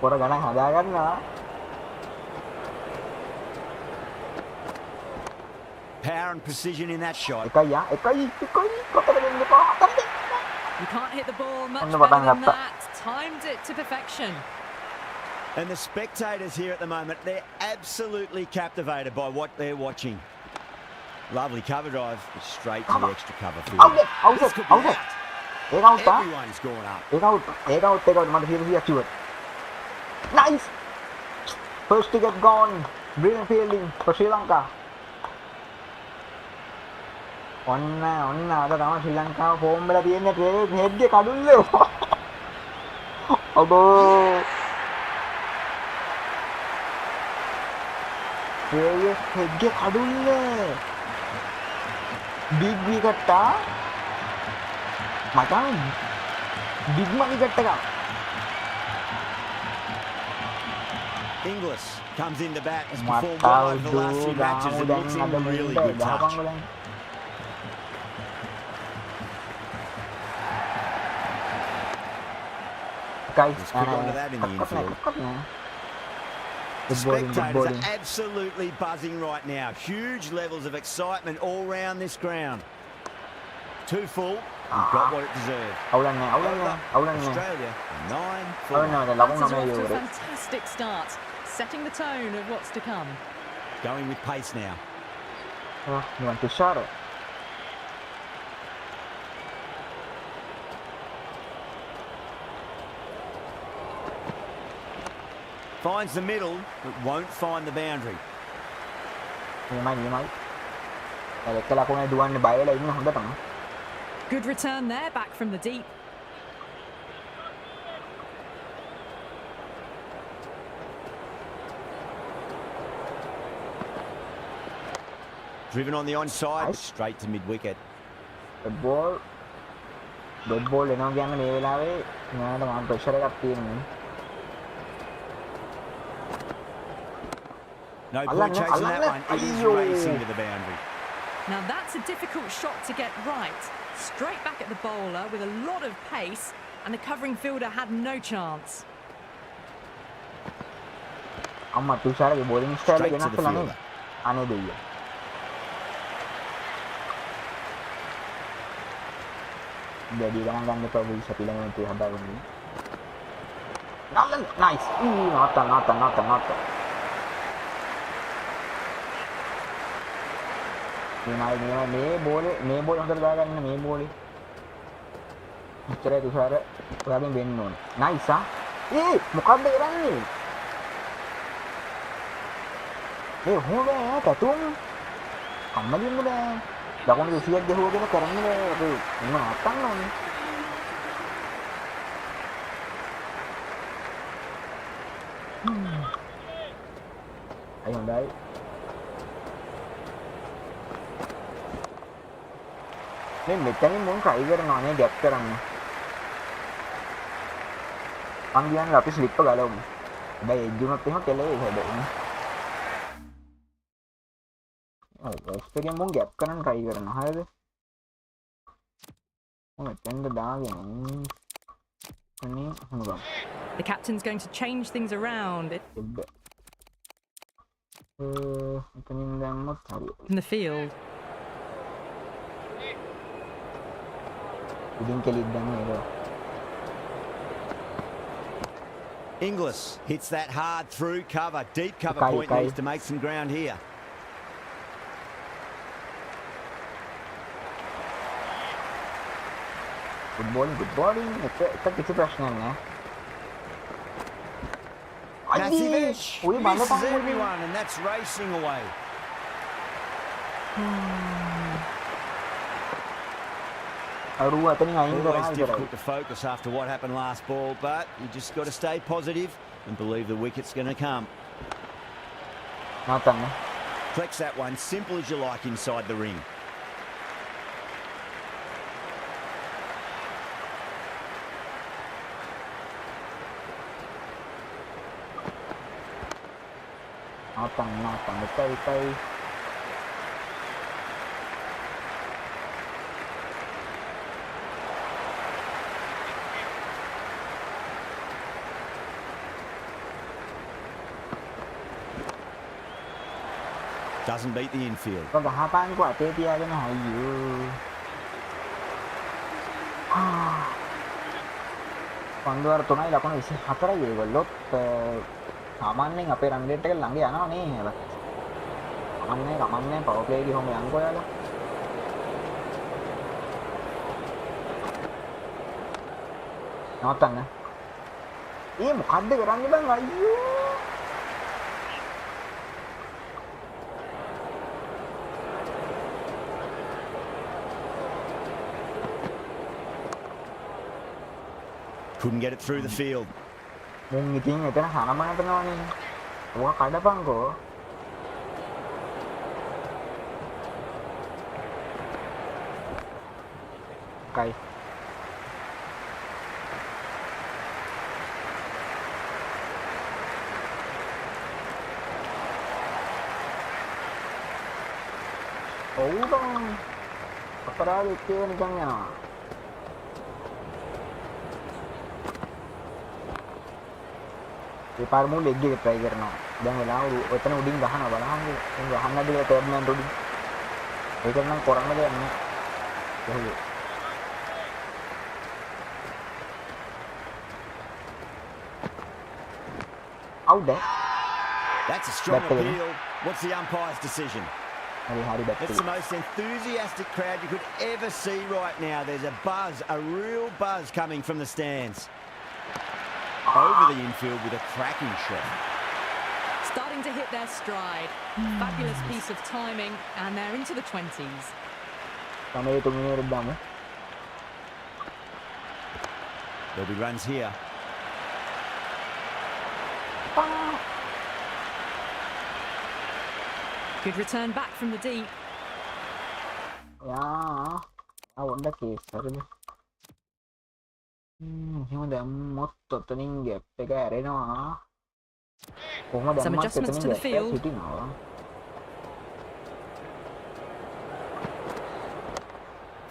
පොර ගණන් හදා ගන්නවා. Power and precision in that shot. එකයි කොතන දෙන්න එපා. You can't hit the ball much On the better button than up. that. Timed it to perfection. And the spectators here at the moment, they're absolutely captivated by what they're watching. Lovely cover drive, straight to the extra cover field. Out. This could be Out. out. Everyone's gone up. ඒක out මට 100 sure. Nice. First ticket gone. Brilliant fielding for Sri Lanka. ඔන්න අද තමයි ශ්‍රී ලංකාව form වල තියෙන head එක කඩුල්ල. අබෝ. ඒ head එක කඩුල්ල. big wicket මචං big wicket එක. Inglis comes in the bat as performed well over the last few matches and looks in really good touch. Guys, quick onto that in the infield. The spectators are absolutely buzzing right now. Huge levels of excitement all round this ground. Too full, and got what it deserved. Australia, 9-4. That's off to a fantastic start, setting the tone of what's to come. Going with pace now. You want to shot it? Finds the middle, but won't find the boundary. Good return there, back from the deep. Driven on the onside, straight to mid-wicket. Dead ball. එනවා කියන්නේ මේ වෙලාවේ මෙයාට මම pressure එකක් තියෙනවා. No point chasing that one. It is racing to the boundary. Now that's a difficult shot to get right. Straight back at the bowler with a lot of pace, and the covering fielder had no chance. අම්මා තුෂාරගේ bowling style එක වෙනස් කළා නේද? අනේ දෙයියා. Jadi jangan ganda kau bisa bilang nanti habis ini. Nice. Nota. මේ බෝලේ හොඳට දාගන්න මේ බෝලේ. ඉතරේ තුෂාර ඔයාගෙන් වෙන්න ඕනේ. නයිස් ආ. මොකද්ද කරන්නේ? හොඳ තතුම්. අම්මලින්ම බෑ. ලකුණු 200ක් ගහුවගෙන කරන්නේ අපි මොන අත්තන්න ඕනේ. අය හොඳයි. මේ මෙතනින් මොන් try කරනවා නේ ගැප් කරන්න. මං කියන්නේ අපි ස්ලිප් ගලවමු. හැබැයි එජ් උනොත් එහෙම කෙලේ හැබැයි. ඔස්ට්‍රේලියාවෙන් මොන් ගැප් කරන්න try කරනවා. හරිද? මෙතෙන්ද දාගෙන අනේ හොඳයි. The captain's going to change things around. මෙතනින් දැම්මොත් හරියි. In the field. ඉදින් කෙලිත් දැම්ම ඒක. Inglis hits that hard through cover. Deep cover Kai, point Kai. needs to make some ground here. Good bowling. Itu kisi prashananya. Masic Ui, mana misses pang everyone, and that's racing away. Aru atau ni aing Always berang difficult to focus after what happened last ball, but you just got to stay positive and believe the wicket's going to come. Nathan eh. Flex that one, simple as you like inside the ring. Nathan, betul. Doesn't beat the infield. Kagahapan ko ate dia kan hayu. පන්දුවර 3යි ලකුණු 24යි ඒගොල්ලොත් සාමාන්‍යයෙන් අපේ රන් rate එක ළඟ යනවා නේ. කමන්නේ power play ගිහම යන්කෝ යාලා. නවත්තන්න. මොකද්ද කරන්නේ බං අයියෝ. Couldn't get it through the field. මුන් ඉතින් එතන හනමනටනවනේ. ඔවා කඩපන්කෝ. කයි. ඔව් බං. අපරාධ එක්කේ නිකන් යනවා. ඒ පාර මූල එග් එක try කරනවා. දැන් වෙලාව ඔතන උඩින් ගහනවා බලහන්. ගහන්න දෙල තර්ඩ් මෑන් උඩින්. ඒක නම් කරන්න දෙයක් නෑ. කොහොමද? Out there. That's a strong Back again. appeal. What's the umpire's decision? Hari back It's the most enthusiastic crowd you could ever see right now. There's a buzz, a real buzz coming from the stands. Over the infield with a cracking shot. Starting to hit their stride. Fabulous piece of timing, and they're into the 20s. Kamay tumingin damu. There'll be runs here. Good return back from the deep. Yeah. I wonder case. Himan දැම්මොත් ඔතනින් gap එක ඇරෙනවා. කොහොමද Some දැම්මත් adjustments to එතනින් the gap එක field. හිටිනවා.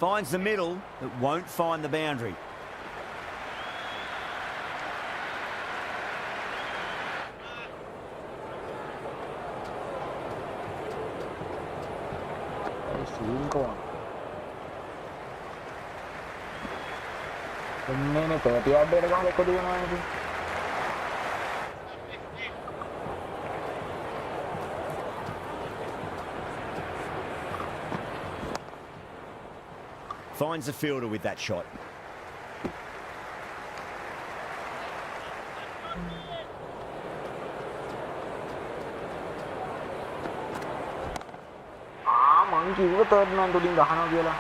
Finds the middle, but won't find the boundary. Scene කොහොමද? එන්නේ 30 yard එකට ගහලා එක්ක දිනනවා නේද? Finds the fielder with that shot. මං කිව්ව තර්ඩ් මෑන් උඩින් ගහනවා කියලා.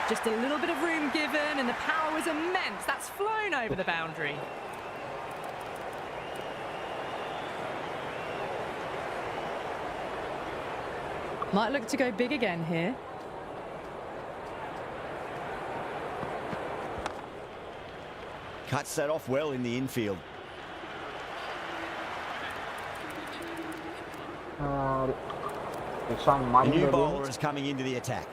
Just a little bit of room given, and the power was immense. That's flown over the boundary. Might look to go big again here. Cuts that off well in the infield. A new bowler is coming into the attack.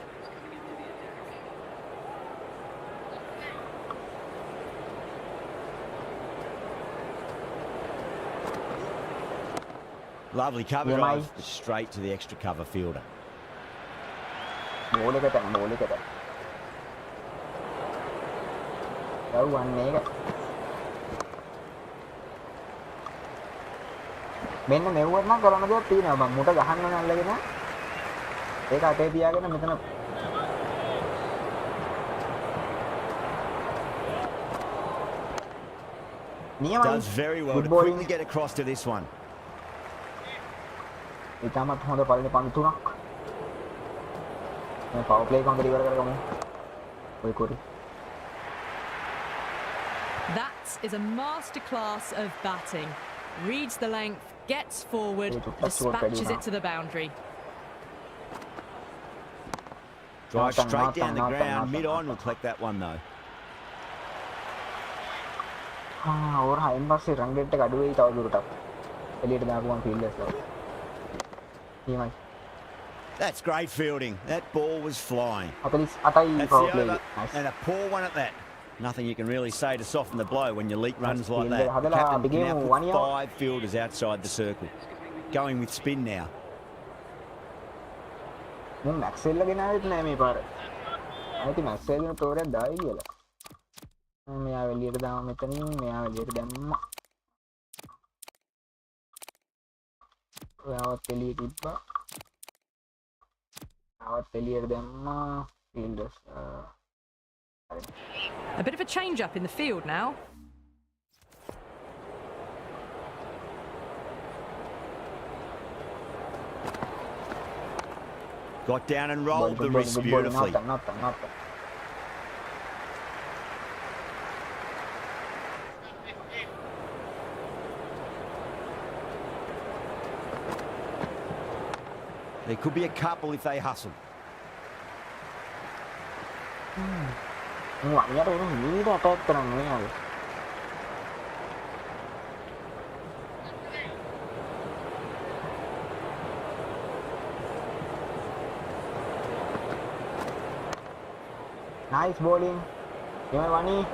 Lovely cover drive, straight to the extra cover fielder. Bowler ka tang. Đâu anh né cái. මෙන්න මෙව්වත් නම් කරන්න දෙයක් තියෙනවා මම මුට ගහන්න ඕනේ අල්ලගෙන ඒක අතේ තියාගෙන මෙතන Does very well to quickly get across to this one. ඉතාමත් හොඳ පළවෙනි පන්දු තුනක් මේ පවර් ප්ලේ එකක් ඉවර කරගමු ඔය කුරි That is a masterclass of batting. Reads the length, gets forward, dispatches it to the boundary. Drive straight down the ground, mid-on will collect that one though. ඕර හයින් පස්සේ රන් රේට් එක අඩු වෙයි තව දුරටත්. එළියට දාපුවම ෆීල්ඩර්ස් ලව. එහෙමයි. That's great fielding. That ball was flying. 48යි That's power the play over, එක. Nice. and a poor one at that. Nothing you can really say to soften the blow when your leak runs like fielder that. hadala Captain begin can now one put year. 5 fielders outside the circle. Going with spin now. මම මැක්සෙල්ලා ගෙනාවෙත් නෑ මේ පාර. ආයිති මැක්සෙල්ලා තෝරයක් දායි කියලා. මෙයා එළියට දාම මෙතනින් මෙයා එළියට දැම්මා. ඔයාවත් එළියට තිබ්බා. ආවත් එළියට දැම්මා. ෆීල්ඩර්ස් A bit of a change up in the field now. Got down and rolled the wrist beautifully. Not. There could be a couple if they hustle. Ngoại đó nó nghĩ ra tốt cái này nữa. Nice bowling. Gimana Wani?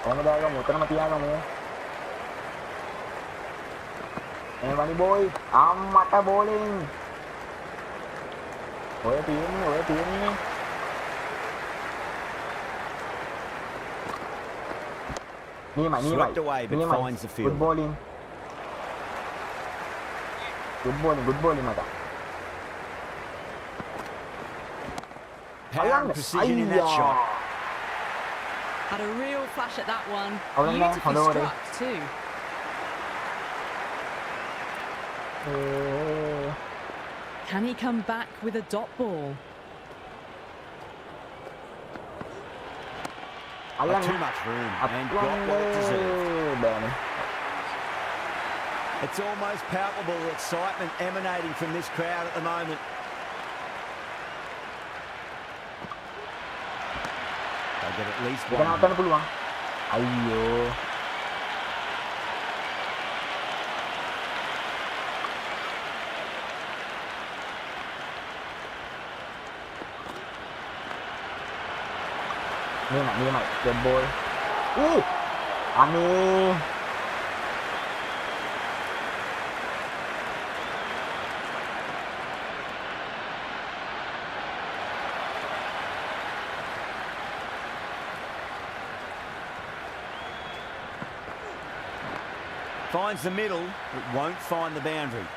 Kamu dah kamu terima tiang kamu. Wani boy, mata bowling. Oi tim. Swept away but finds the field. Good bowling mata. Power and precision in that shot. Had a real flash at that one. Beautifully Beautifully struck too. Can he come back with a dot ball? Got too much room and got what it deserved. It's almost palpable excitement emanating from this crowd at the moment. They'll get at least one. Ayyo. Ni mày, good boy. Ani. Finds the middle, but won't find the boundary.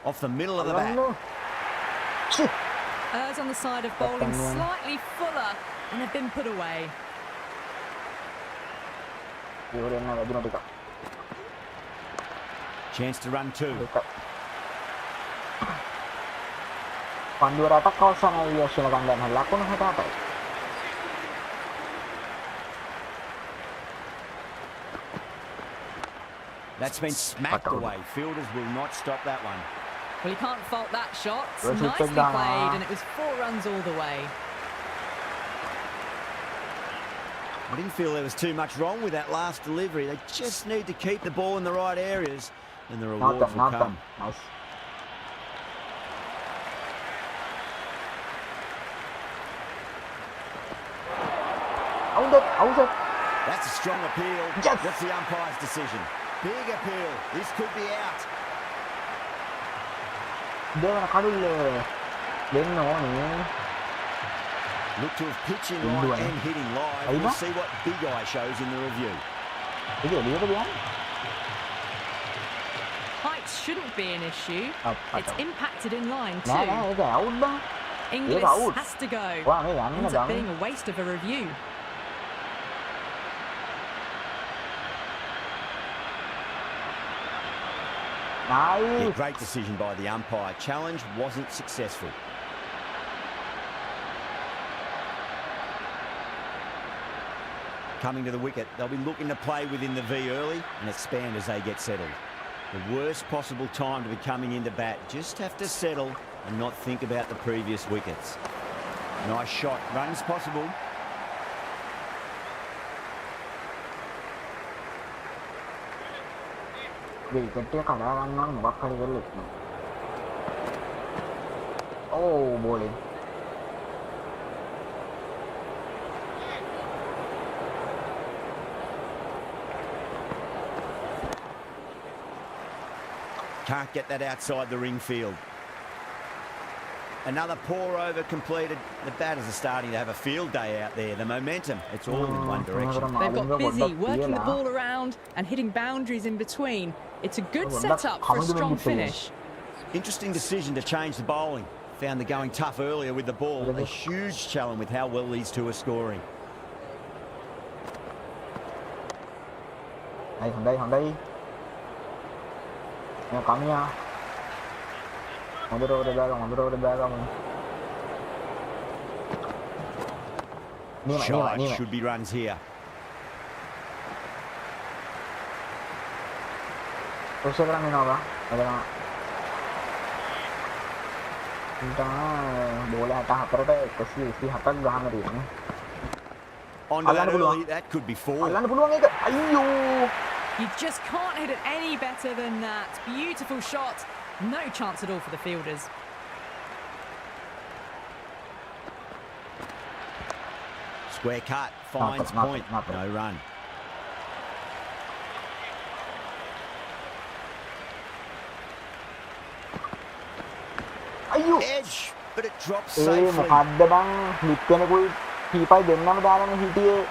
Off the middle of the bat. Errs on the side of bowling slightly fuller and have been put away. Chance to run two. Pandu rata kawasan Asia silakan dan lakukan apa? That's been smacked away. Fielders will not stop that one. Well, you can't fault that shot. Well, Nicely played, and it was 4 runs all the way. I didn't feel there was too much wrong with that last delivery. They just need to keep the ball in the right areas, and the rewards will come. Nice. Out. That's a strong appeal. Yes. What's the umpire's decision? Big appeal. This could be out. Dia nak kadul. Đến nó này. Look to have pitched in Đúng right rồi. and hitting live. Ấy We'll đó. see what Big Eye shows in the review. Cái gì lý đó biết. Height shouldn't be an issue. It's impacted in line Nè too. nè cái out đó. English out. has to go. Qua mấy ảnh nó Ends up đặng. being a waste of a review. Nice. Yeah, great decision by the umpire. Challenge wasn't successful. Coming to the wicket, they'll be looking to play within the V early and expand as they get settled. The worst possible time to be coming into bat. Just have to settle and not think about the previous wickets. Nice shot. Runs possible. Vì cái tiếc cả đó nó một góc cái lực. Oh, boleh. Can't get that outside the ring field. Another pour over completed. The batters are starting to have a field day out there. The momentum, it's all in one direction. They've got busy working the ball around and hitting boundaries in between. It's a good setup for a strong finish. Interesting decision to change the bowling. Found the going tough earlier with the ball. A huge challenge with how well these two are scoring. Đây, thằng đây. Nè, cắm nha. Mundur belakang. Shot should be runs here. Terus sekarang ini apa? Ada kita boleh tahap berapa? Kasi hatak gahan rin. Onto that early, that could be four. Alan peluang itu. Ayo. You just can't hit it any better than that. Beautiful shot. No chance at all for the fielders. Square cut, finds point, no run. Ayo. Edge, but it drops Eh, safely. Muqaddar bang. Hitnya ni कोई कीपाई देना में डाला नहीं हिटिए.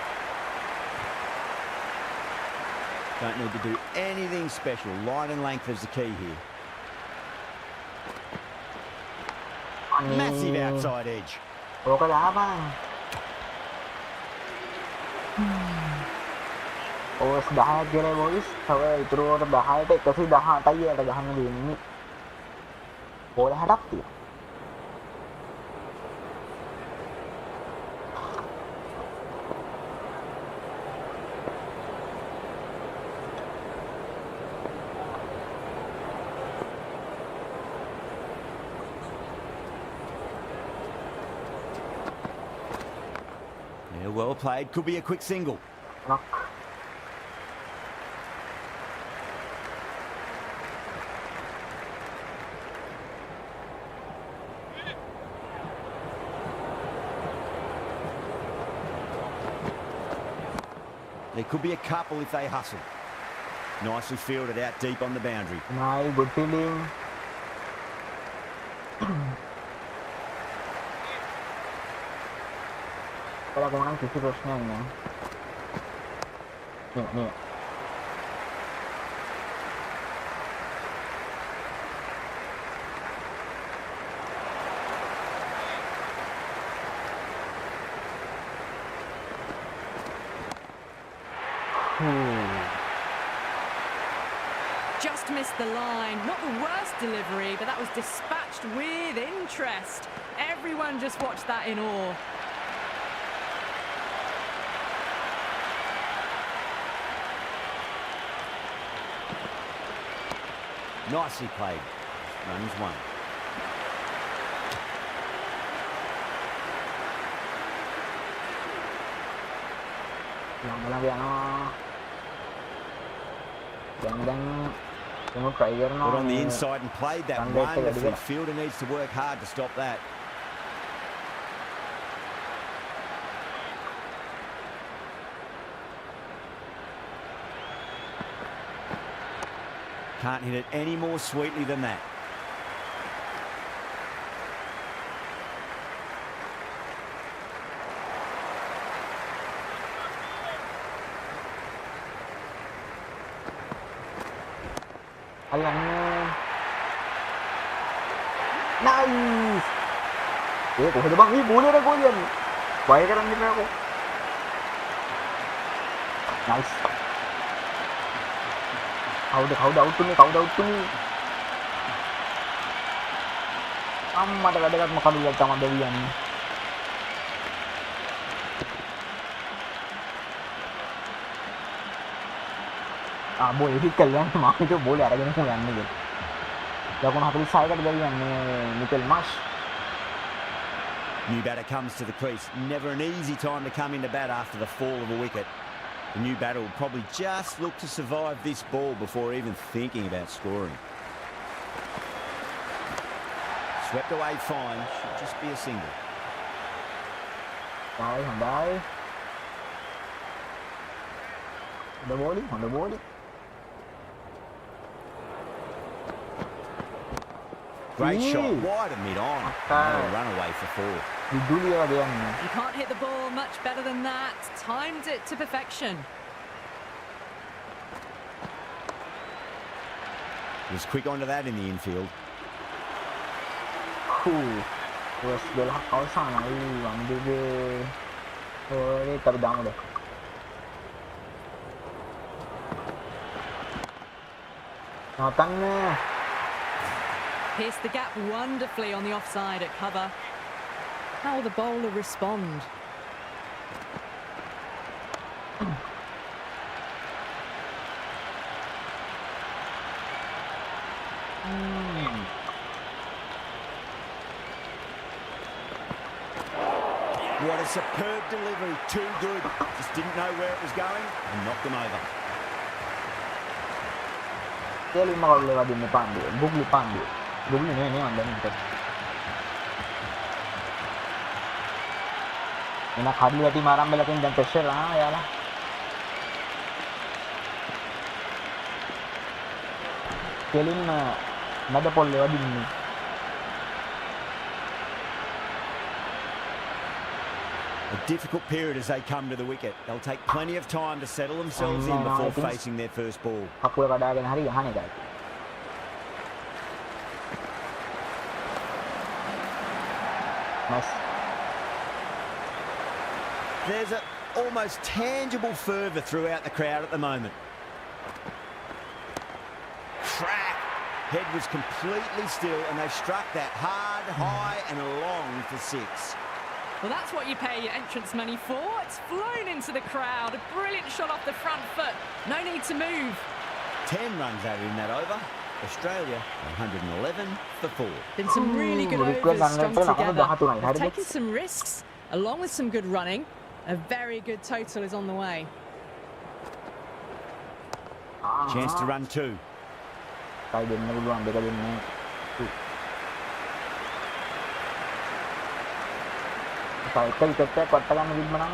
Don't need to do anything special. Line and length is the key here. Massive outside edge. Oh, cái đá bang. Oh, sudah gini boys. Sampai terus dah itu kasi dah tayi ada dah ni ini. Boleh hadap dia. Yeah, well played. Could be a quick single. Knock. There could be a couple if they hustle. Nicely fielded out deep on the boundary. Nice, good feeling. Kalau aku menang sisi terusnya ini. Nih. Just missed the line. Not the worst delivery, but that was dispatched with interest. Everyone just watched that in awe. Nicely played. Runs one. Lagi ano. Dan tengok trigger no. Got on the inside and played that wonderfully. Fielder needs to work hard to stop that. Can't hit it any more sweetly than that. අල්ලන්නේ. Nice. ඒ කොහෙද බං මේ බෝලේ රකෝ යන්නේ? වය කරන්නේ නෑකෝ. Nice. කවුද out උනේ? අම්මට වැඩගත්ම කඩුවක් තමයි දෙවියන්නේ. බෝල් හිට් කළා මම හිතුව බෝලේ අරගෙන යන්නේ කියලා. ලකුණු 46කට දෙවියන්නේ මිකෙල් මාෂ්. New batter comes to the crease. Never an easy time to come into bat after the fall of a wicket. The new batter will probably just look to survive this ball before even thinking about scoring. Swept away fine. Should just be a single. Hondai. On the bowling. Great shot, wide and mid-on. Run away for 4. You can't hit the ball much better than that. Timed it to perfection. Was quick onto that in the infield. Was bila kawasan ay ambil dia terbang deh. Nathan pierced the gap wonderfully on the offside at cover. How will the bowler respond? What a superb delivery, too good. Just didn't know where it was going and knocked them over. Dia 5 kalau lewat di pandu, Google pandu. Google ni anda ni tak. Ina khadli hati maram belakin dan pressure lah ya lah. Kelin nada pol lewat di ni. A difficult period as they come to the wicket. They'll take plenty of time to settle themselves in before facing their first ball. Aku kadang-kadang hari hane guys. Nice. There's an almost tangible fervour throughout the crowd at the moment. Crack! Head was completely still and they struck that hard, high and long for 6. Well, that's what you pay your entrance money for. It's flown into the crowd. A brilliant shot off the front foot. No need to move. 10 runs added in that over. Australia 111 for 4. Been some really good overs strung together. They've taken some risks along with some good running. A very good total is on the way. Chance to run 2. Kali tetap kotakan lebih menang.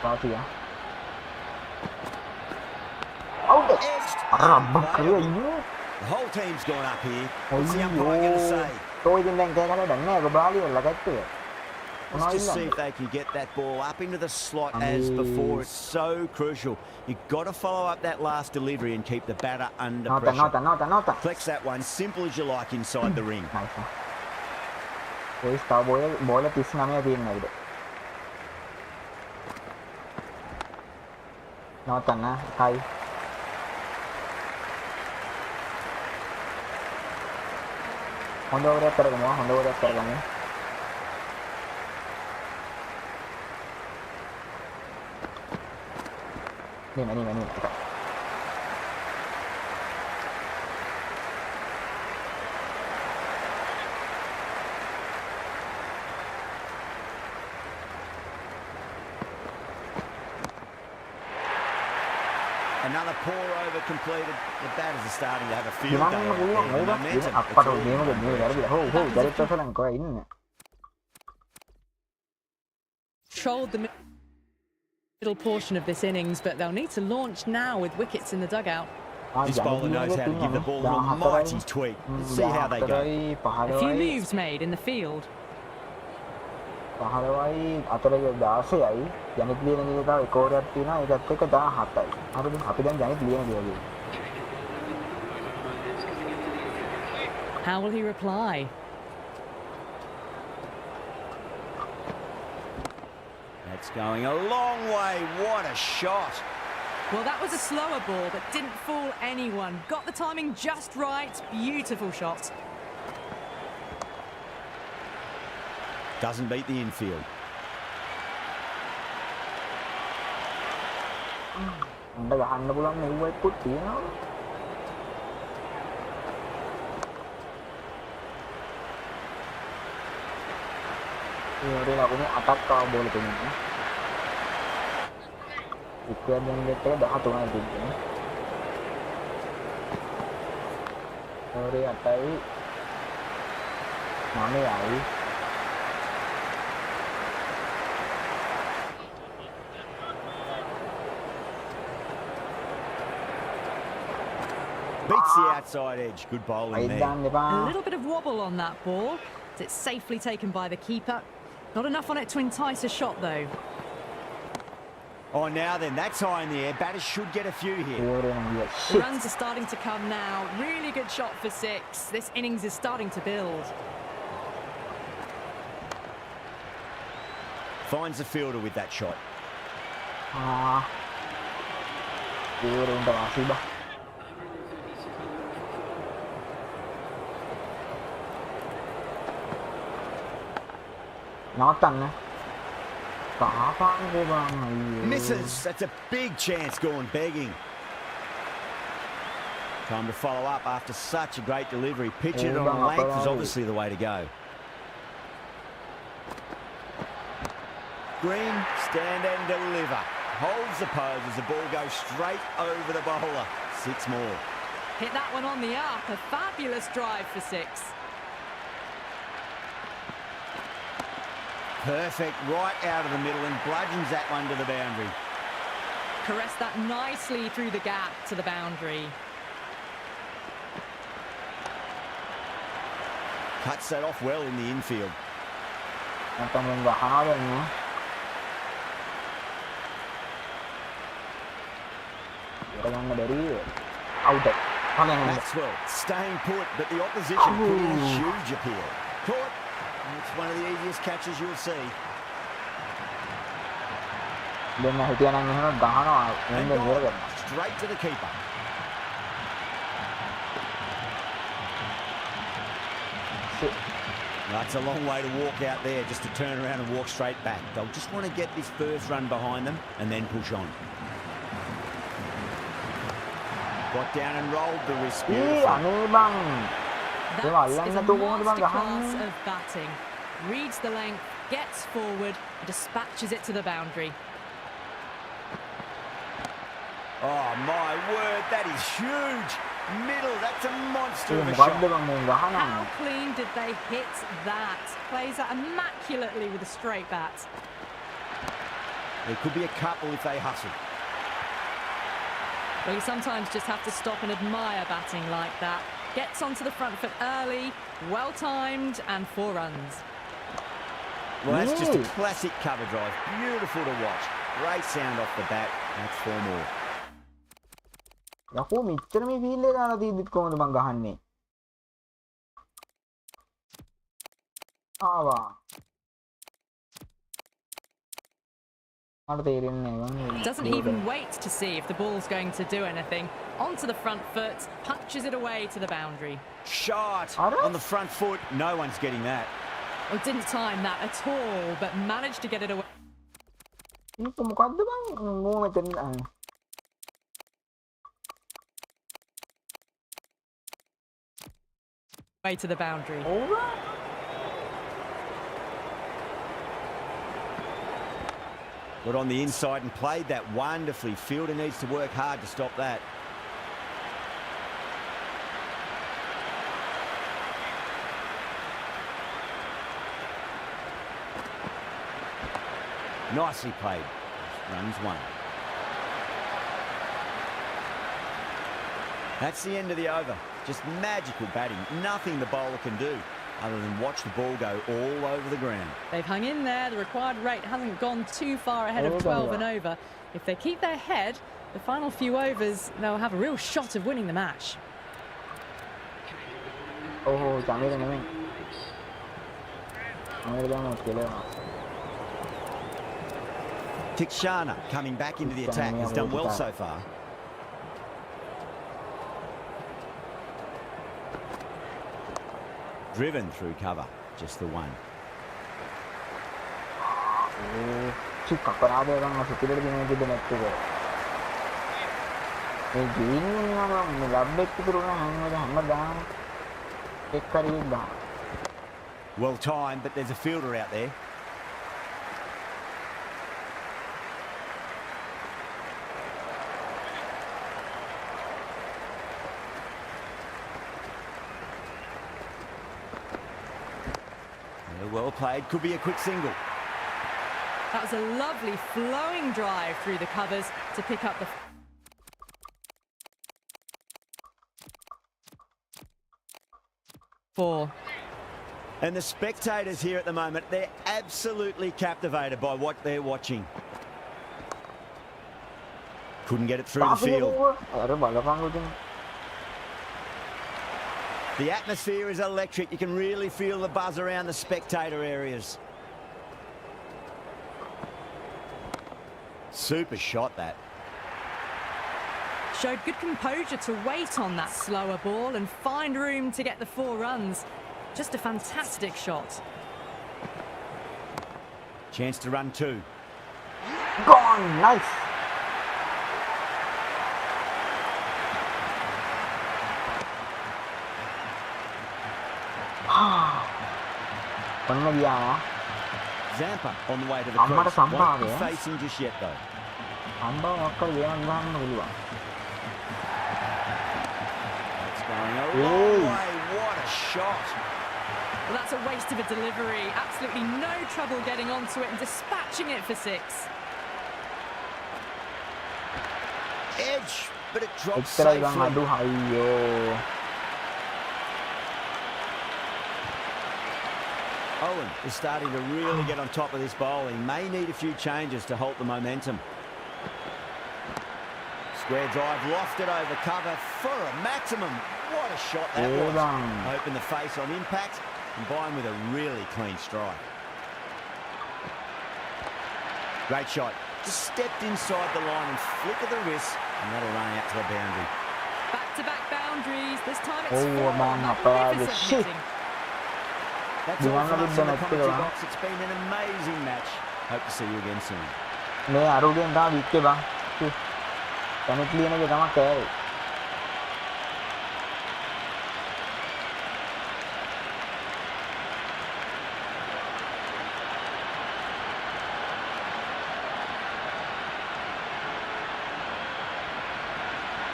Pasti ya. Out. Rabak kaya ini. The whole team's gone up here. What's the umpire going to say? Tôi din đang kaya dan ni aku balik lah kata. Let's just see if they can get that ball up into the slot as before. It's so crucial. You've got to follow up that last delivery and keep the batter under pressure. Nota. Flex that one, simple as you like inside the ring. Nice. Wis tahu bola 39 තියෙනවා ඉතින්. Nota nah, hai. Honda udah terganggu. Ini. Another pour over completed. The batters are starting to have a field day. Trolled the middle portion of this innings, but they'll need to launch now with wickets in the dugout. This bowler knows how to give the ball an almighty tweak. Let's see how they go. A few moves made in the field. පහළවයි අතරේ 16යි ජනිත් ලියන දේ තව එකෝරයක් තියෙනවා ඒකත් එක්ක 17යි. අපි දැන් ජනිත් ලියන දේ වගේ. How will he reply? That's going a long way. What a shot. Well, that was a slower ball, but didn't fool anyone. Got the timing just right. Beautiful shot. Doesn't beat the infield. Udah gahana pulang nih buat putih ya. Ini aku ni attack ka bola tu ni. Ikut yang dia dah satu lagi ni. Ore atai. Mana ai? Beats the outside edge. Good bowling there. A little bit of wobble on that ball. It's safely taken by the keeper. Not enough on it to entice a shot, though. Oh, now then, that's high in the air. Batters should get a few here. The runs are starting to come now. Really good shot for 6. This innings is starting to build. Finds the fielder with that shot. Misses. That's a big chance going begging. Time to follow up after such a great delivery. Pitch it on length is obviously the way to go. Green, stand and deliver. Holds the pose as the ball goes straight over the bowler. 6 more. Hit that one on the up. A fabulous drive for 6. Perfect, right out of the middle and bludgeons that one to the boundary. Caressed that nicely through the gap to the boundary. Cuts that off well in the infield. Maxwell staying put, but the opposition put in a huge appeal. Caught. It's one of the easiest catches you'll see. And gone straight to the keeper. That's a long way to walk out there just to turn around and walk straight back. They'll just want to get this first run behind them and then push on. Got down and rolled the wrist. That is a masterclass of batting. Reads the length, gets forward, and dispatches it to the boundary. Oh my word, that is huge. Middle, that's a monster of a shot. How clean did they hit that? Plays that immaculately with a straight bat. There could be a couple if they hustle. Well, you sometimes just have to stop and admire batting like that. Gets onto the front foot early, well-timed, and 4 runs. Well, that's just a classic cover drive. Beautiful to watch. Great sound off the bat. That's 4 more. යකෝ මෙච්චර මේ field එක දාලා තියද්දිත් කොහොමද මං ගහන්නේ? ආවා. මට තේරෙන්නේ නැහැ. Doesn't even wait to see if the ball's going to do anything. Onto the front foot, punches it away to the boundary. Shot on the front foot. No one's getting that. Well, didn't time that at all, but managed to get it away. මොකද්ද බං? මෝ මෙතන way to the boundary. Got on the inside and played that wonderfully. Fielder needs to work hard to stop that. Nicely played. Runs 1. That's the end of the over. Just magical batting. Nothing the bowler can do other than watch the ball go all over the ground. They've hung in there. The required rate hasn't gone too far ahead of 12 and over. If they keep their head, the final few overs, they'll have a real shot of winning the match. ඕහෝ Chameera නෙමෙයි. චමීර ගන්න කෙලෙනවා. Tikshana coming back into the attack has done well so far. Driven through cover, just the one. චික් අපරාධය ගන්න සුපිරියට දිනේ කිව්ද නැත් එක. මේ game එක ලබ් එක විතර හැමදාම එක් කරේ දාන. Well timed, but there's a fielder out there. Well played, could be a quick single. That was a lovely flowing drive through the covers to pick up the... four. And the spectators here at the moment, they're absolutely captivated by what they're watching. Couldn't get it through the field. The atmosphere is electric. You can really feel the buzz around the spectator areas. Super shot that. Showed good composure to wait on that slower ball and find room to get the 4 runs. Just a fantastic shot. Chance to run 2. Gone, nice. Zampa on the way to the cross. Won't be facing just yet though. That's going a long way. What a shot. Well, that's a waste of a delivery. Absolutely no trouble getting onto it and dispatching it for 6. Edge, but it drops safely. Owen is starting to really get on top of this bowl. He may need a few changes to halt the momentum. Square drive, lofted over cover for a maximum. What a shot that was. Open the face on impact, combined with a really clean strike. Great shot. Just stepped inside the line and flicked the wrist, and that'll run out to the boundary. Back-to-back boundaries. This time it's 4. Magnificent hitting. That's all from us in the commentary box. It's been an amazing match. Hope to see you again soon. මේ අරුගෙන් තමයි වික්කේ බං. කැනෙට් ලියන එක තමයි කෑවේ.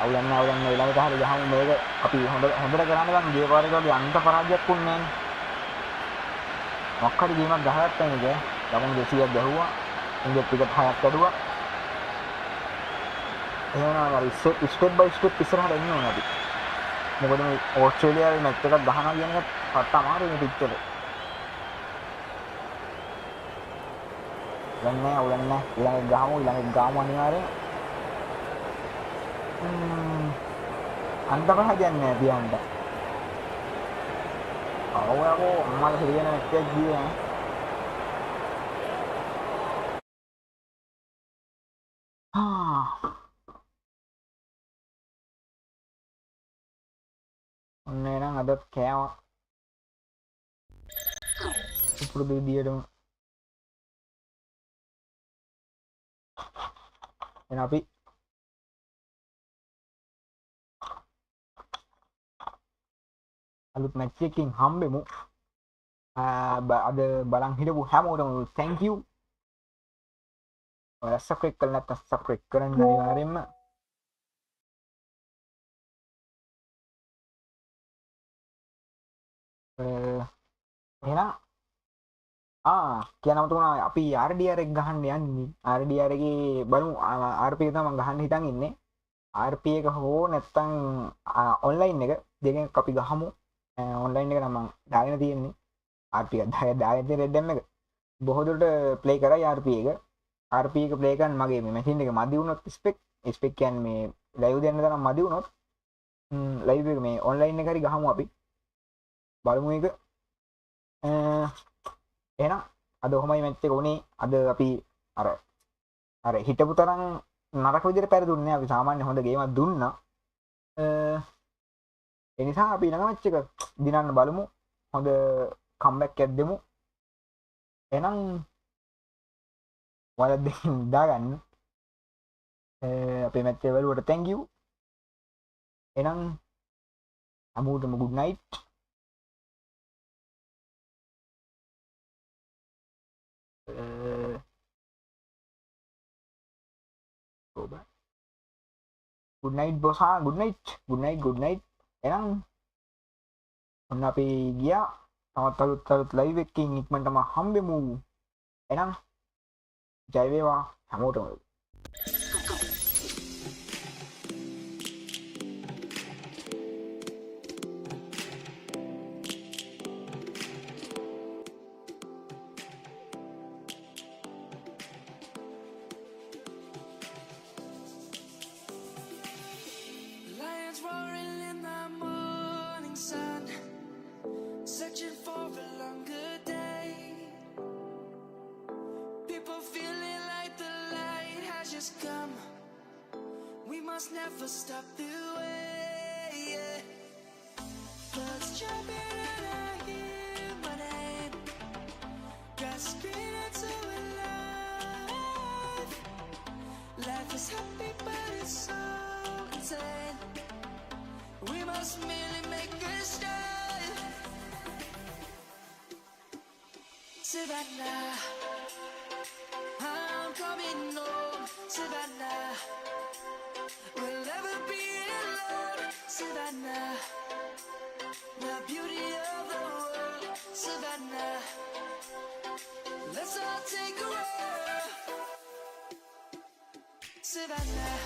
අවුලන්න ඊළඟට හරිය ගහමු මේක අපි හොඳට කරන්න බං ගිය පාරේ වගේ අන්ත පරාජයක් වුණේ නැහැ. මොකක් හරි ගේමක් ගහගත්තා නේද? ලබන 200ක් ගැහුවා. ඉන්දියාත් ටිකට් 6ක් කැඩුවා. එහෙනම් අර ස්ටෙප් බයි ස්ටෙප් ඉස්සරහට එන්න ඕනේ අපි. මොකද මේ ඕස්ට්‍රේලියාවේ මැච් එකක් ගහනවා කියන එක පට්ට අමාරුයි මේ පිට් එක. දැන් නෑ උලන්න ඊළඟ ගාමු අනිවාර්යෙන්. අන්ත පහදන්නේ නෑ තියන්න. අවුවෝ අම්මලා හිරියන මැච් එකක් ගියේ ඈ. ඔන්න එනම් අදත් කෑවා. උපුරුදු විදියටම. එහෙනම් අපි අලුත් මැච් එකකින් හම්බෙමු. අද බලන් හිටපු හැමෝටම thank you. ඔය සබ්ස්ක්‍රයිබ් කරලා නැත්නම් සබ්ස්ක්‍රයිබ් කරන්න අනිවාර්යෙන්ම. එහෙනම් කියනම තුනා අපි RDR එක ගහන්න යන්නේ. RDR එකේ බලමු RP එක තමයි ගහන්න හිතන් ඉන්නේ. RP එක හෝ නැත්නම් ඔන්ලයින් එක දෙකෙන් අපි ගහමු. ඔන්ලයින් එක නම් මම දාගෙන තියෙන්නේ. RP එක දාගෙන තියෙන රෙඩ් එක. බොහෝ දුරට ප්ලේ කරයි RP එක. RP එක ප්ලේ කරන්න මගේ මේ මැෂින් එක මදි වුණොත් ස්පෙක් කියන්නේ මේ ලයිව් දෙන්න තරම් මදි වුණොත් ලයිව් එක මේ ඔන්ලයින් එක හරි ගහමු අපි. බලමු එක එහෙනම් අද ඔහමයි මැච් එක උනේ අද අපි අර හිටපු තරම් නරක විදිහට පෙරදුන්නේ නැහැ අපි සාමාන්‍ය හොඳ ගේමක් දුන්නා ඒ නිසා අපි ඊළඟ මැච් එක දිනන්න බලමු හොඳ කම්බැක් එකක් දෙමු එහෙනම් ඔයාලා දෙකින් දාගන්න අපේ මැච් එක බලුවට thank you එහෙනම් හැමෝටම good night good night boss good night එහෙනම් ඔන්න අපි ගියා තවත් අලුත් ලයිව් එකකින් ඉක්මනටම හම්බෙමු එහෙනම් ජය වේවා හැමෝටම Roaring in the morning sun, searching for a longer day. People feeling like the light has just come. We must never stop the way. Yeah. Birds jumping and I hear my name, grasping into a life. Life is happy but it's so insane. We must merely make a start. Savannah, I'm coming home. Savannah, we'll never be alone. Savannah, the beauty of the world. Savannah, let's all take a walk. Savannah.